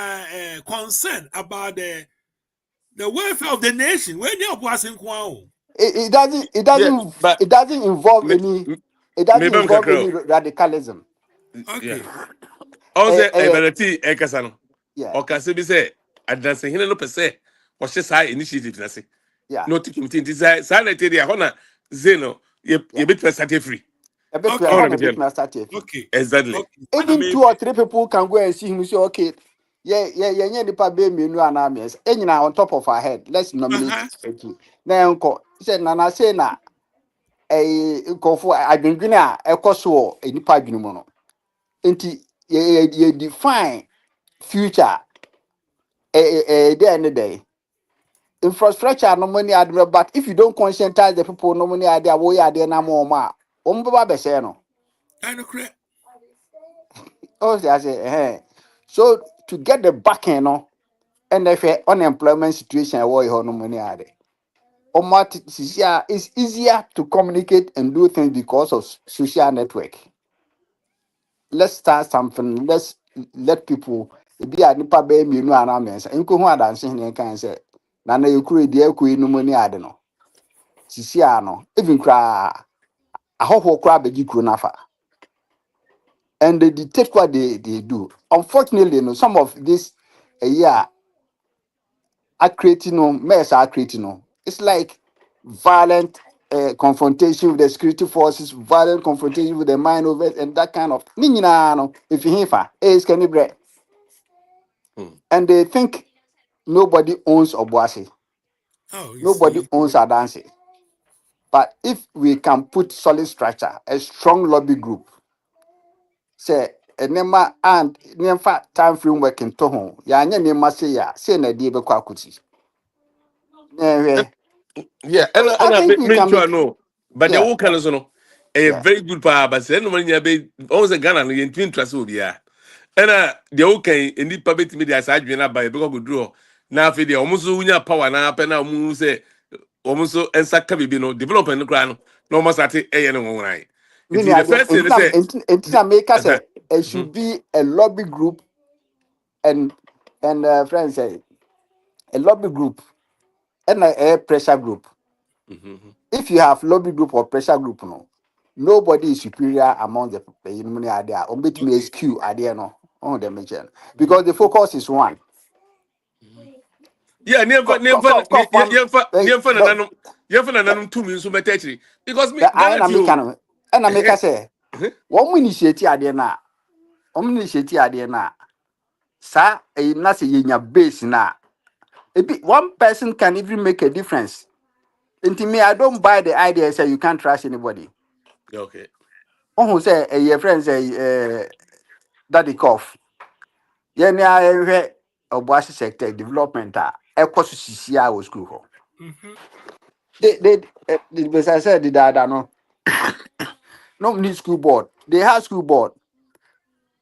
concerned about the welfare of the nation. When you was in Kwao. it doesn't it Yeah, doesn't but it doesn't involve me any it doesn't bam involve any kakra. radicalism. Yeah. Okay. On Eh, say e eh, berati e kasa no. yeah, O kasa bi say adanse hene no pese o hye sa initiative na se. yeah, No take committee nti sa na tedi a hona zeno ye yeah. bit first free. A bit Okay. On on a the bit bien. now start here. Okay. Exactly. Okay. When I Even may 2 or 3 people can go and see him say, okay, yeah, the pa be me no anamies. Enyina on top of our head. Let's nominate. uh-huh. Okay. Now uncle said nana say na go for adwendwene a ekoso enipa adwene no. Enti ye define future day and day. Infrastructure no money admin, but if you don't conscientize the people, no money idea we are there na more ma. Ombaba be say no. I know correct. Oh, I say, eh. So to get the backing, no, and if unemployment situation where you no money are it's easier to communicate and do things because of social network. Let's start something. Let's let people be a nipa be me no ana mensa. Nko hu adanse ne kan say na na yekuru di akui no money ade no. Sisia no even kra ahoho kra be gi kru nafa. And they dictate what they do. Unfortunately, no, some of this yeah are creating no mess are creating no. It's like violent confrontation with the security forces, violent confrontation with the mine overs, and that kind of ni nyinaa no. If you hear is can bread, Hmm. and they think nobody owns Obuasi, Oh, you nobody see. owns Adansi. But if we can put solid structure, a strong lobby group, say enema and never time framework in Toho, ya nye nema say ya, say na die be kwakuti. Yeah, I and I think we mean can to make know, but the yeah, whole kind of no, a yeah. very good power, but then when you be always a Ghana, you twin trust will be yeah. And the okay in the public media side, you know, by because we draw now for the almost unya power now, pen now moon say almost and sakabi be no developing the ground, no more at a and right. It's Mini the ade first thing they say. entina make us say it Mhm, should be a lobby group and friends say a lobby group and a pressure group. mhm. If you have lobby group or pressure group, no, nobody is superior among the many idea. Or bit me Okay. SQ idea no on the mention Mhm. because the focus is one. Yeah, never, never, One never, the never, never, 2 minutes so much because me I Ghana na make too. an and I make us say one initiate idea na one initiate idea na sa a nasi in your base na. One person can even make a difference. Into me, I don't buy the idea say you can't trust anybody. Okay. On who say your friend say daddy cough. Yeah, me I Obuasi sector development ekɔ so sisi a wɔ school hɔ. Mhm. The best I said the dada no need school board. They have school board,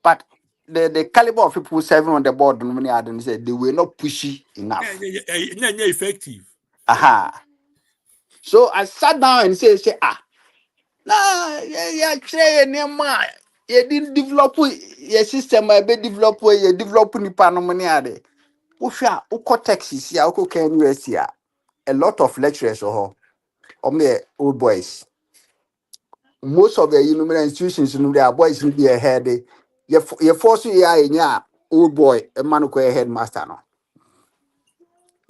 but the caliber of people serving on the board no money I don't say they were not pushy Yeah, enough. yeah, yeah, yeah, yeah, effective. Aha. So I sat down and say nah, yeah, try nema. You didn't develop your system, I be develop you develop nipa no money ade. Usha uko Texas ya uko KNUS ya. A lot of lecturers me old boys. Most of the university institutions in their boys will be ahead. You force ya old boy a man who headmaster no.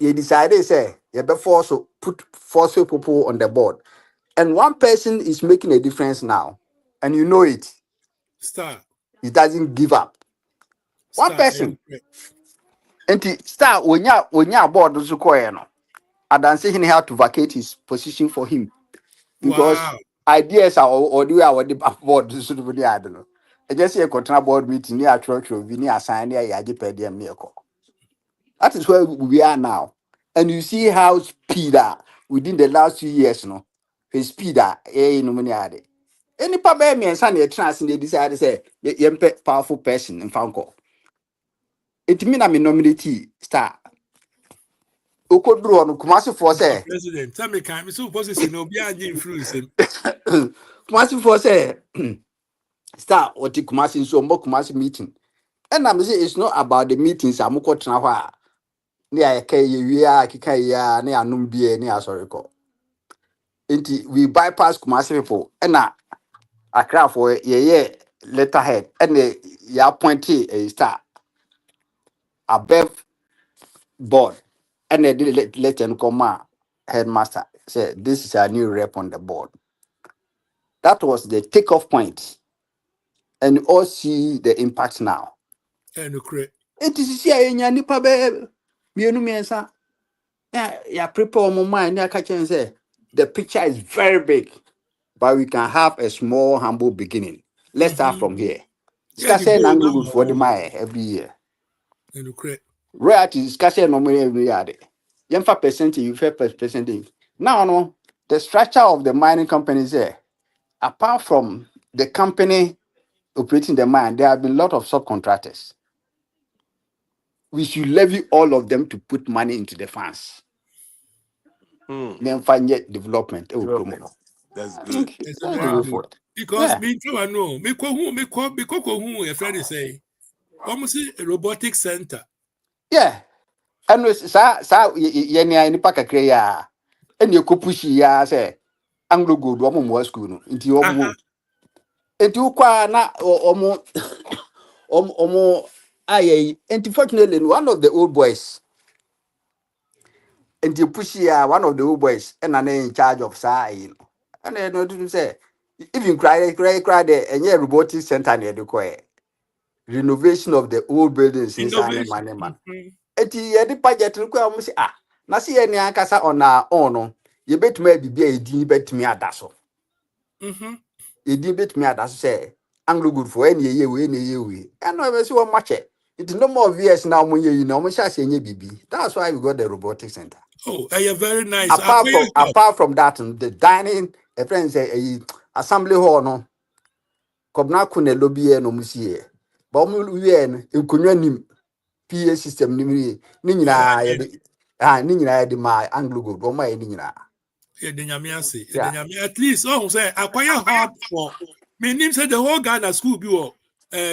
You decided say you be force put force people on the board. And one person is making a difference now. And you know it. Star, He doesn't give up. One star, person. and And he start when you board the no. And then say he had to vacate his position for him because wow. ideas are or do our board so do the other. No. I just say a control board meeting near church or we assign near Yaji per diem miracle. That is where we are now. And you see how speed within the last 2 years, no, his speed no money ade. Any papa me and son a chance they decide to say powerful person in Fanco. It mean I'm a nominate star. Okodru on Kumasi for Mr. say President, tell me, can so position no be any influence him. Kumasi for say star or the Kumasi so more Kumasi meeting. And I'm say it's not about the meetings I'm travel near Kay Kikaya near Numbia near sorry call. We bypass Kumasi people and I cry for letterhead and ya appointee a star above board and they did let them come headmaster say this is a new rep on the board. That was the takeoff point, and you all see the impact now. And correct. It is here in your nipa be mienu miensa. Yeah, prepare my mind. Yeah, catch and say the picture is very big, but we can have a small humble beginning. Let's start Mm-hmm. from here. Yeah, the Scarcely goal nango no good for the more. my every year. And correct. Royalty is scarcely no more every year. Yemfa percentage, you fair percentage. Now, no, the structure of the mining companies there, apart from the company operating the mine, there have been a lot of subcontractors. we should levy all of them to put money into the funds. Then find yet development. Oh, Development. promo. That's I good. think It's a that's the very way good forward. because Yeah. me too. I know me who your friend is say almost a robotic center. Yeah. And sa yenya nipa kakra ya. And you could push ya say Anglo good woman was school no. Inti Uh-huh. omo. Inti ukwa na omo aye. Inti fortunately one of the old boys. Inti push ya one of the old boys and an in charge of sa you know. And I know to say even cry there and yeah robotic center near the choir. Renovation of the old buildings inside the Innovation. money man. Mm-hmm. Eti yɛde budget no kɔ a wɔn si na se yɛ nea ankasa ɔna ɔn no yɛbɛtumi abibi a yɛdin bɛtumi ada so Mm-hmm. yɛdin bɛtumi ada so sɛ anglo good for ɛna yɛyɛ wei ɛna yɛyɛ wei ɛna ɛbɛ si wɔn makyɛ nti no more vs na wɔn yɛ yi na wɔn hyɛ ase nyɛ bibi that's why we got the robotic center. Oh, you're very nice. apart Akoya from job. apart from that the dining a friend say assembly hall no kɔbena ko na lobby yɛ na wɔn si yɛ but wɔn wie no nkonnwa nim. PA system ni mi ni Oh, nyinaa I yɛ did. de ni nyinaa yɛ de ma anglo gold wɔn a yɛ ni nyinaa Yeah, the Nyamiasi. The yeah. Nyami. At least, oh, say acquire hub for. Me name said the whole Ghana school be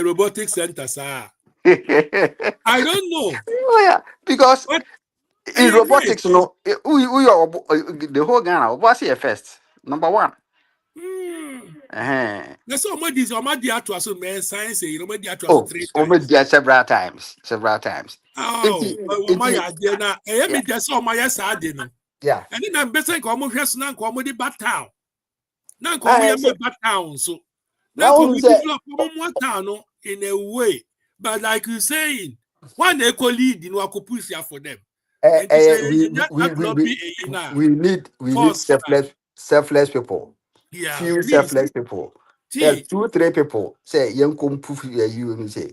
robotic center, sir. I don't know, Oh yeah, because but in nice. robotics, you know, we are the whole Ghana. What's here first? Number one. Hmm. Uh-huh. That's all my this. My dear to us, man. Science, you know, my dear to us Oh, three over times. there several times, several times. Oh, Inti, my inti, idea now. I yeah, mean, just all my yes, I didn't. yeah. And then I'm better come over here, now come the bat town. Now come I here, my say bat town. So now now come we say develop more town no, in a way. But like you saying, one equal lead, you know, I could push here for them. And to say, we we that we we lobby, now, we need force, selfless people. yeah, Few please. selfless people. There are See, 2 3 people say young come poof you and say.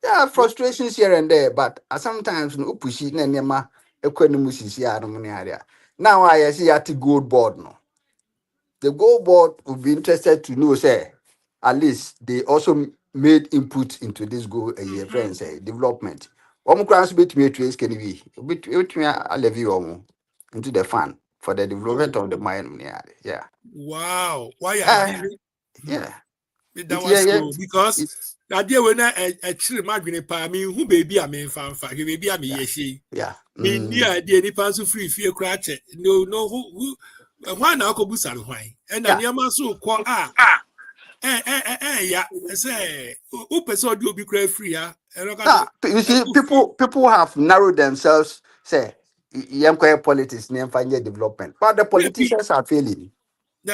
There are frustrations here and there, but sometimes no push it and yama equanimus here. Now I see at the gold board no. The gold board would be interested to know, say, at least they also made input into this goal a year, mhm. friends, development. One crowns bit me trace can be bit me a levy into the fund for the development Oh, of the mine. Yeah. wow. Why are Uh, they? yeah. That It's yeah, was yeah. cool because It's that day when I chill my green pa me who baby I mean fan baby I mean yeah, yes yeah. me near the any pan so free fear cratch no who why now ko busa no why and na Yeah. near so call yeah say who person do be cry free and look at Ah, it you see, free people have narrowed themselves. Say, young politics, near find development, but the politicians are failing.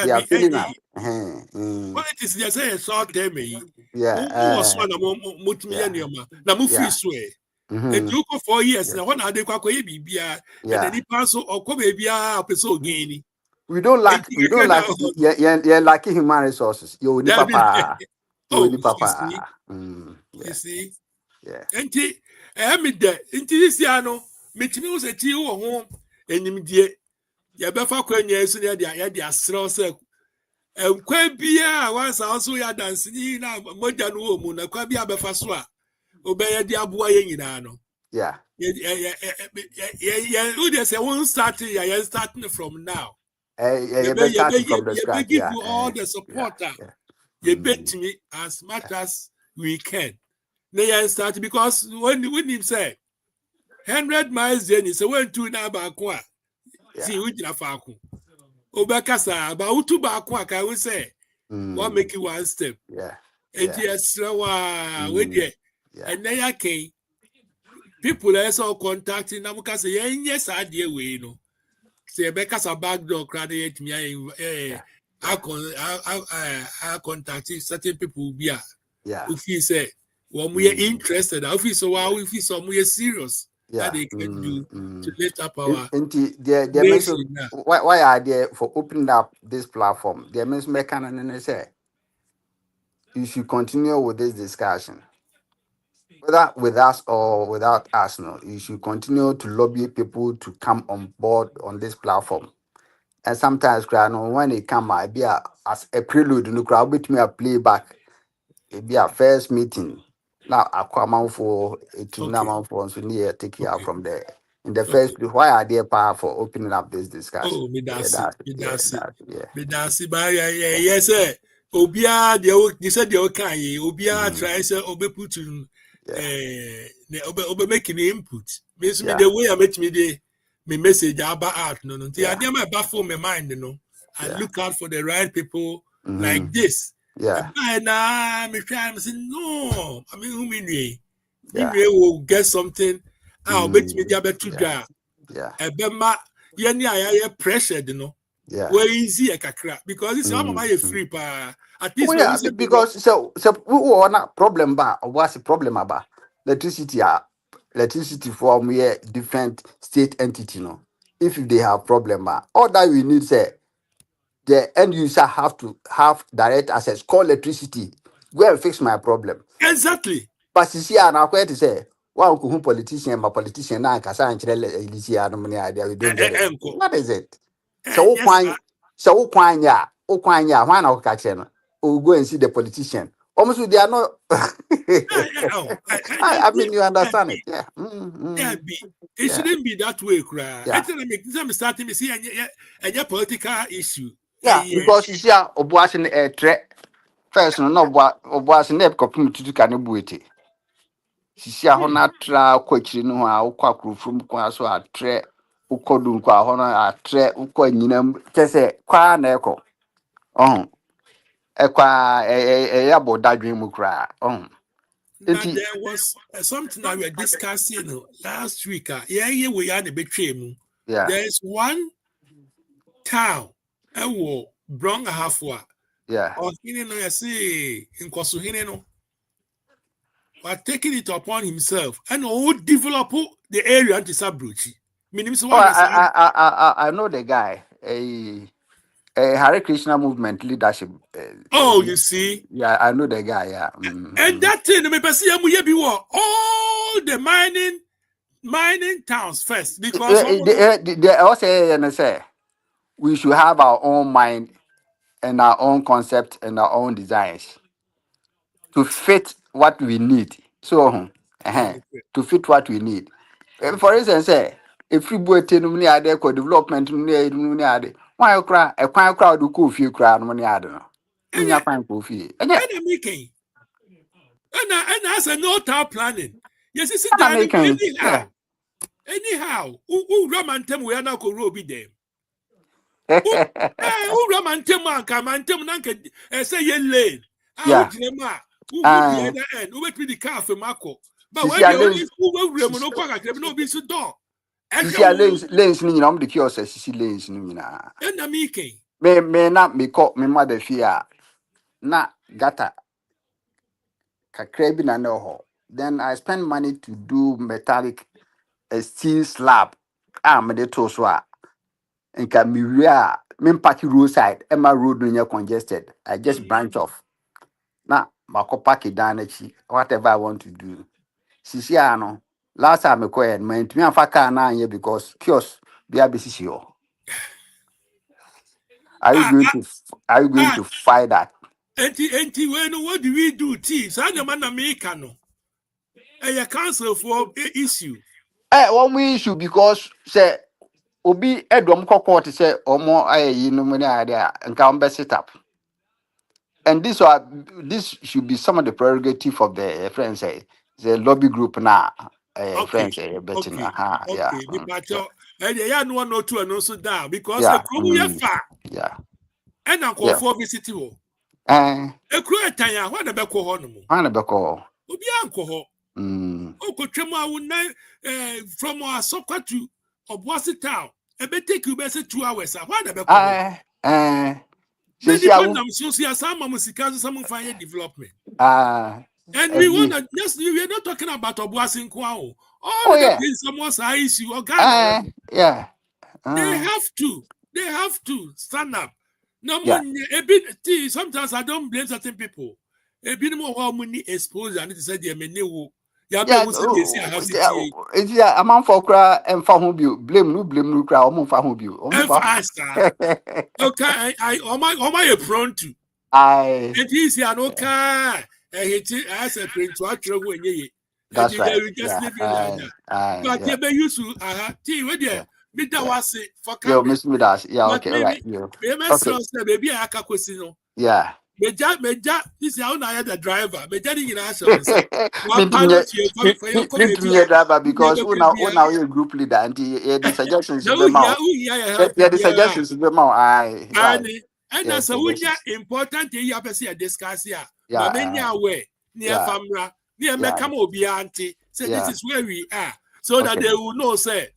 They that are be failing now. politics they say short term Yeah, who was one motumi yeah, ya na mo free yeah, so mm-hmm, nti wokɔ 4 years yeah, na hɔ na ade kɔ akɔyɛ biribiara ɛna yeah. nipa nso ɔkɔ baabiara a ɔpɛ sɛ ɔgain ni nti We don't kɛkɛ na lack, ɔhɔ no yeah, lacking human resources. You dabi papa, you oh ni you see papa. you Yeah, see yeah, nti ɛyɛ mi dɛ nti sisi ano metumi wo sɛ ti wɔ ho enimdie yɛbɛfa kwanya so na yɛde aserɛw sɛ nkwa biara a wansa nso yɛ adanseni na mogya no wɔ mu na kwa bi abɛfa so a wobɛyɛ de aboa yɛn nyinaa no yeah. who they say won't start it, yeah, starting from now. You better start it from the You scratch. give Yeah, you all the yeah, support. yeah. You bet me as much as we can. Then you start because when him say 100 miles journey, so when two na bakwa, Yeah. see which na faku. Obakasa, about two bakwa, can we say, what Mm, make you one step? yeah, And yeah, yes, with mm, you. yeah, And then you can people also contacting Namuka say, yes, I dear way, no. Say Becca's back door credit me yeah, yeah, I contact certain people be yeah, if he say when we are mm, interested, if we so wow if we some we are serious that yeah. they can do to lift up our They mentioned nation now. why are they for opening up this platform? They mentioned mechanic and they say you should continue with this discussion. Whether with us or without us, no, you should continue to lobby people to come on board on this platform. And sometimes, when they come, I as a prelude, no crowd with me a playback. It be a first meeting. Now, Aquaman for to Okay. Naman for so near take care Okay. from there. In the Okay. first place, why are they power for opening up this discussion? Oh, me Yeah, that's it. that, Me yeah, that's it. that, yeah, Me that's it. But yeah, yeah. yes, sir. Obia, they said they okay. Obia Mm, try say obe put in yeah, obe making input. Means me yeah, the way I met me the me message about art no no. I yeah, dey my baffle my mind and yeah. look out for the right people like Mm-hmm. this. Yeah, By now, me try and say no. I mean, who mean yeah. will get something. I'll bet me Mm, the better yeah, dry. yeah, Ebema yɛne a yɛayɛ pressured no yeah. wɔ easy kakra because this mama Mm, yɛ mm. free pa at Oh least when we yeah, say because so we want problem ba or what's the problem about electricity? Electricity from here different state entity, no. If they have problem ba, all that we need say the end user have to have direct access. Call electricity, go and fix my problem. exactly But you see, and I quite say, wow, who politician, my politician now, Kasa and idea, we don't get it. ɛnkɔ What is it? So, ɛnyɛ saa Kwanya, why not catch him? Oh, go and see the politician. Almost they are not. I mean, you understand it. Yeah. be it Yeah. shouldn't be that way kra Yeah. ɛtɛ na make time starting me see ɛnyɛ political issue Yeah. Because you see, Obuasi a threat. First, no, Obuasi never copy to Kanabuiti. Sisi ahụ na-atra akwachiri no a ụkwa kurufum kwa so atre ụkọdụ nkwa ahụ na atre ụkọ nyinam kese kwa na eko ọhụ ekwa ya bụ dadwe mu kra ọhụ now enti there was something that we were discussing last week yeah we had a betray mu yeah there is one town ɛwɔ brong ahafo a yeah ɔhene no yɛse nkɔsohene no was taking it upon himself and who develop the area into Sabruchi. Meaning, so oh what is I know the guy a Hare Krishna movement leadership oh, you see, yeah I know the guy yeah and that thing, all the mining towns first because they also say we should have our own mind and our own concept and our own designs to fit what we need. So, to fit what we need. For instance, if we both any other development, any other, why cry a quiet crowd who could feel cry no money, I don't know. We and are fine coffee. And yeah, I'm making and as a no town planning. Yes, it's I'm done making, yeah. anyhow. Who Ramantem we are now go robi them. Who Ramantem and Kamantem Nanka say ye lane. I Yeah. would who the other end, who wait with the car for Marco. But when Sisi they only lanes, who will remono quack, they no be so door. Sisi lanes, ni I'm the cure says Sisi lanes, ni na. And I'm making. May not me call me mother fear. Na gata kakrebi na no ho. Then I spend money to do metallic a steel slab. Me de to so a nka me wi a me park roadside e ma road no nya congested. I just branch off. Na mako park it down echi whatever I want to do. Sisi ano last time me call man to me afa car na anye because kiosk bia be sisi ho. Are you Ah, going to fight that? enti when what do we do? Tea, so the man America no. A council for issue. One issue because say obi edom kokko te say omo ayi no money area nka on be set up. And this should be some of the prerogative of the friends say the lobby group now Okay, friends betting okay, yeah okay. The pacho, and yeah, no one or two and also down because a yeah crew ya far yeah and uncle yeah for visit you. eh A crew at Tanya, what about Cohonomo? ana be call Obi uncle. mm Oh, Cotrema would from our soccer to Obwasi town. A bit take you best 2 hours. What about Coho? say Many see Panam Socia, some Musikas, some fire development. And we want to just, we're not talking about Obwasi Kwao. All oh the yeah things someone's issue or Ghana. yeah They have to. They have to stand up. No yeah money. A bit. Sometimes I don't blame certain people. A bit more how money exposure. I need to say they may know. Yeah, but yeah we say they see a house. it's yeah amount for cry and for who you blame no cry omo for who you omo And for faster. Okay, I am I prone to. I And he's here no car. I said print to actually when ye. And That's they right. will just Yeah. leave it like that. But Yeah. they be used to tea with you. Yeah. Me that Yeah. was it for Yo, coming. Miss Midas. Yeah. But Okay. All right. maybe Yeah. maybe Okay. so baby I can question. Yeah. Meja, this is how I the driver. Meja didn't get answer on say. One Mintum pilot here for your mintum baby. ye driver You because never who could now be who a now you group leader and the suggestions now be mouth. who here help Yeah, the yeah. suggestions be mouth. Aye. Right. And Yeah. that's a wunya Suggestions. important thing you have to see a discuss here. Yeah. But many aware near Yeah. famra near Yeah. mekamo be auntie. So this Yeah. is where we are. So that Okay. they will know say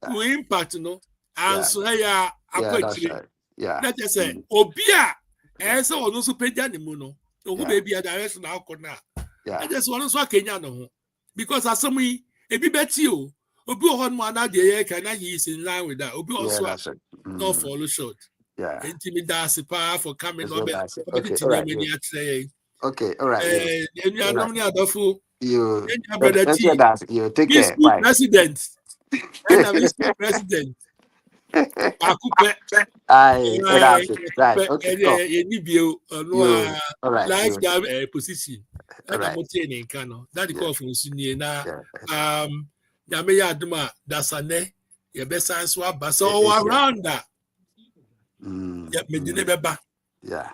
Yeah. we impact no and Yeah. so here Yeah. That's akwetri. right. Yeah. Let us say Mm. obia Yeah. and so on also pay the no. Who Yeah. baby a direction now corner. I Yeah. just want to Kenya no because as some we a bit better you. Obi on man na dey can he is in line with that. Obi Yeah. also That's it. not Mm. follow short. Yeah. Intimidate power for coming That's over. what that's it. Okay. Obeti All tinye right. many You. atre. Okay. All right. You. Enu All right. anom ni adofo. You. Enya brother That's what T. that's it. You take care. Mr. Bye. President. Enya Mr. President. Akupe. Aye. That's it. Right. Akupe. Okay. Oh. Eni bio. You. All right. Last You. time position. All Ena right. motie ni nka no. That the Yeah. call from Sunni na Yeah. nyame ya aduma dasane. Ye be sans wa basa all It's yeah. around that. Mm, Yeah, me dine mm, beba. yeah.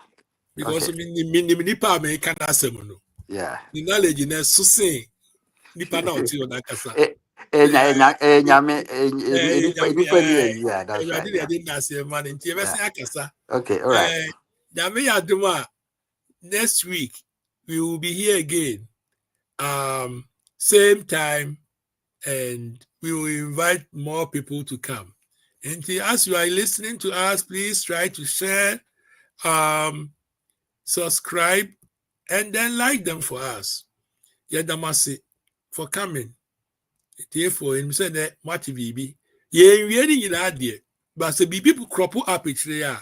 Because Okay. me nipa me kana asem no. Yeah. The knowledge na so say nipa na oti o nakasa. Nyame, nipa ni yeah, that's I right. did Yeah. I not say man nti e be Yeah. say akasa. Okay. All right. Nyame ya duma next week we will be here again. Same time and we will invite more people to come. And as you are listening to us, please try to share, subscribe, and then like them for us. Yadamasi for coming. Therefore, him said that what BB. Yeah, we in idea. But so be people crop up each day.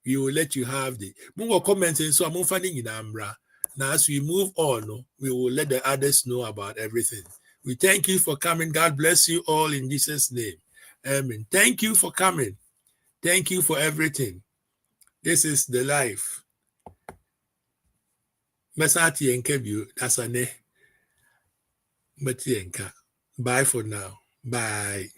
We will let you have the more comments and so I'm finding in Ambra. Now, as we move on, we will let the others know about everything. We thank you for coming. God bless you all in Jesus' name. Amen. Thank you for coming. Thank you for everything. This is the life. Mesati and Kebu, that's a ne. Bye for now. Bye.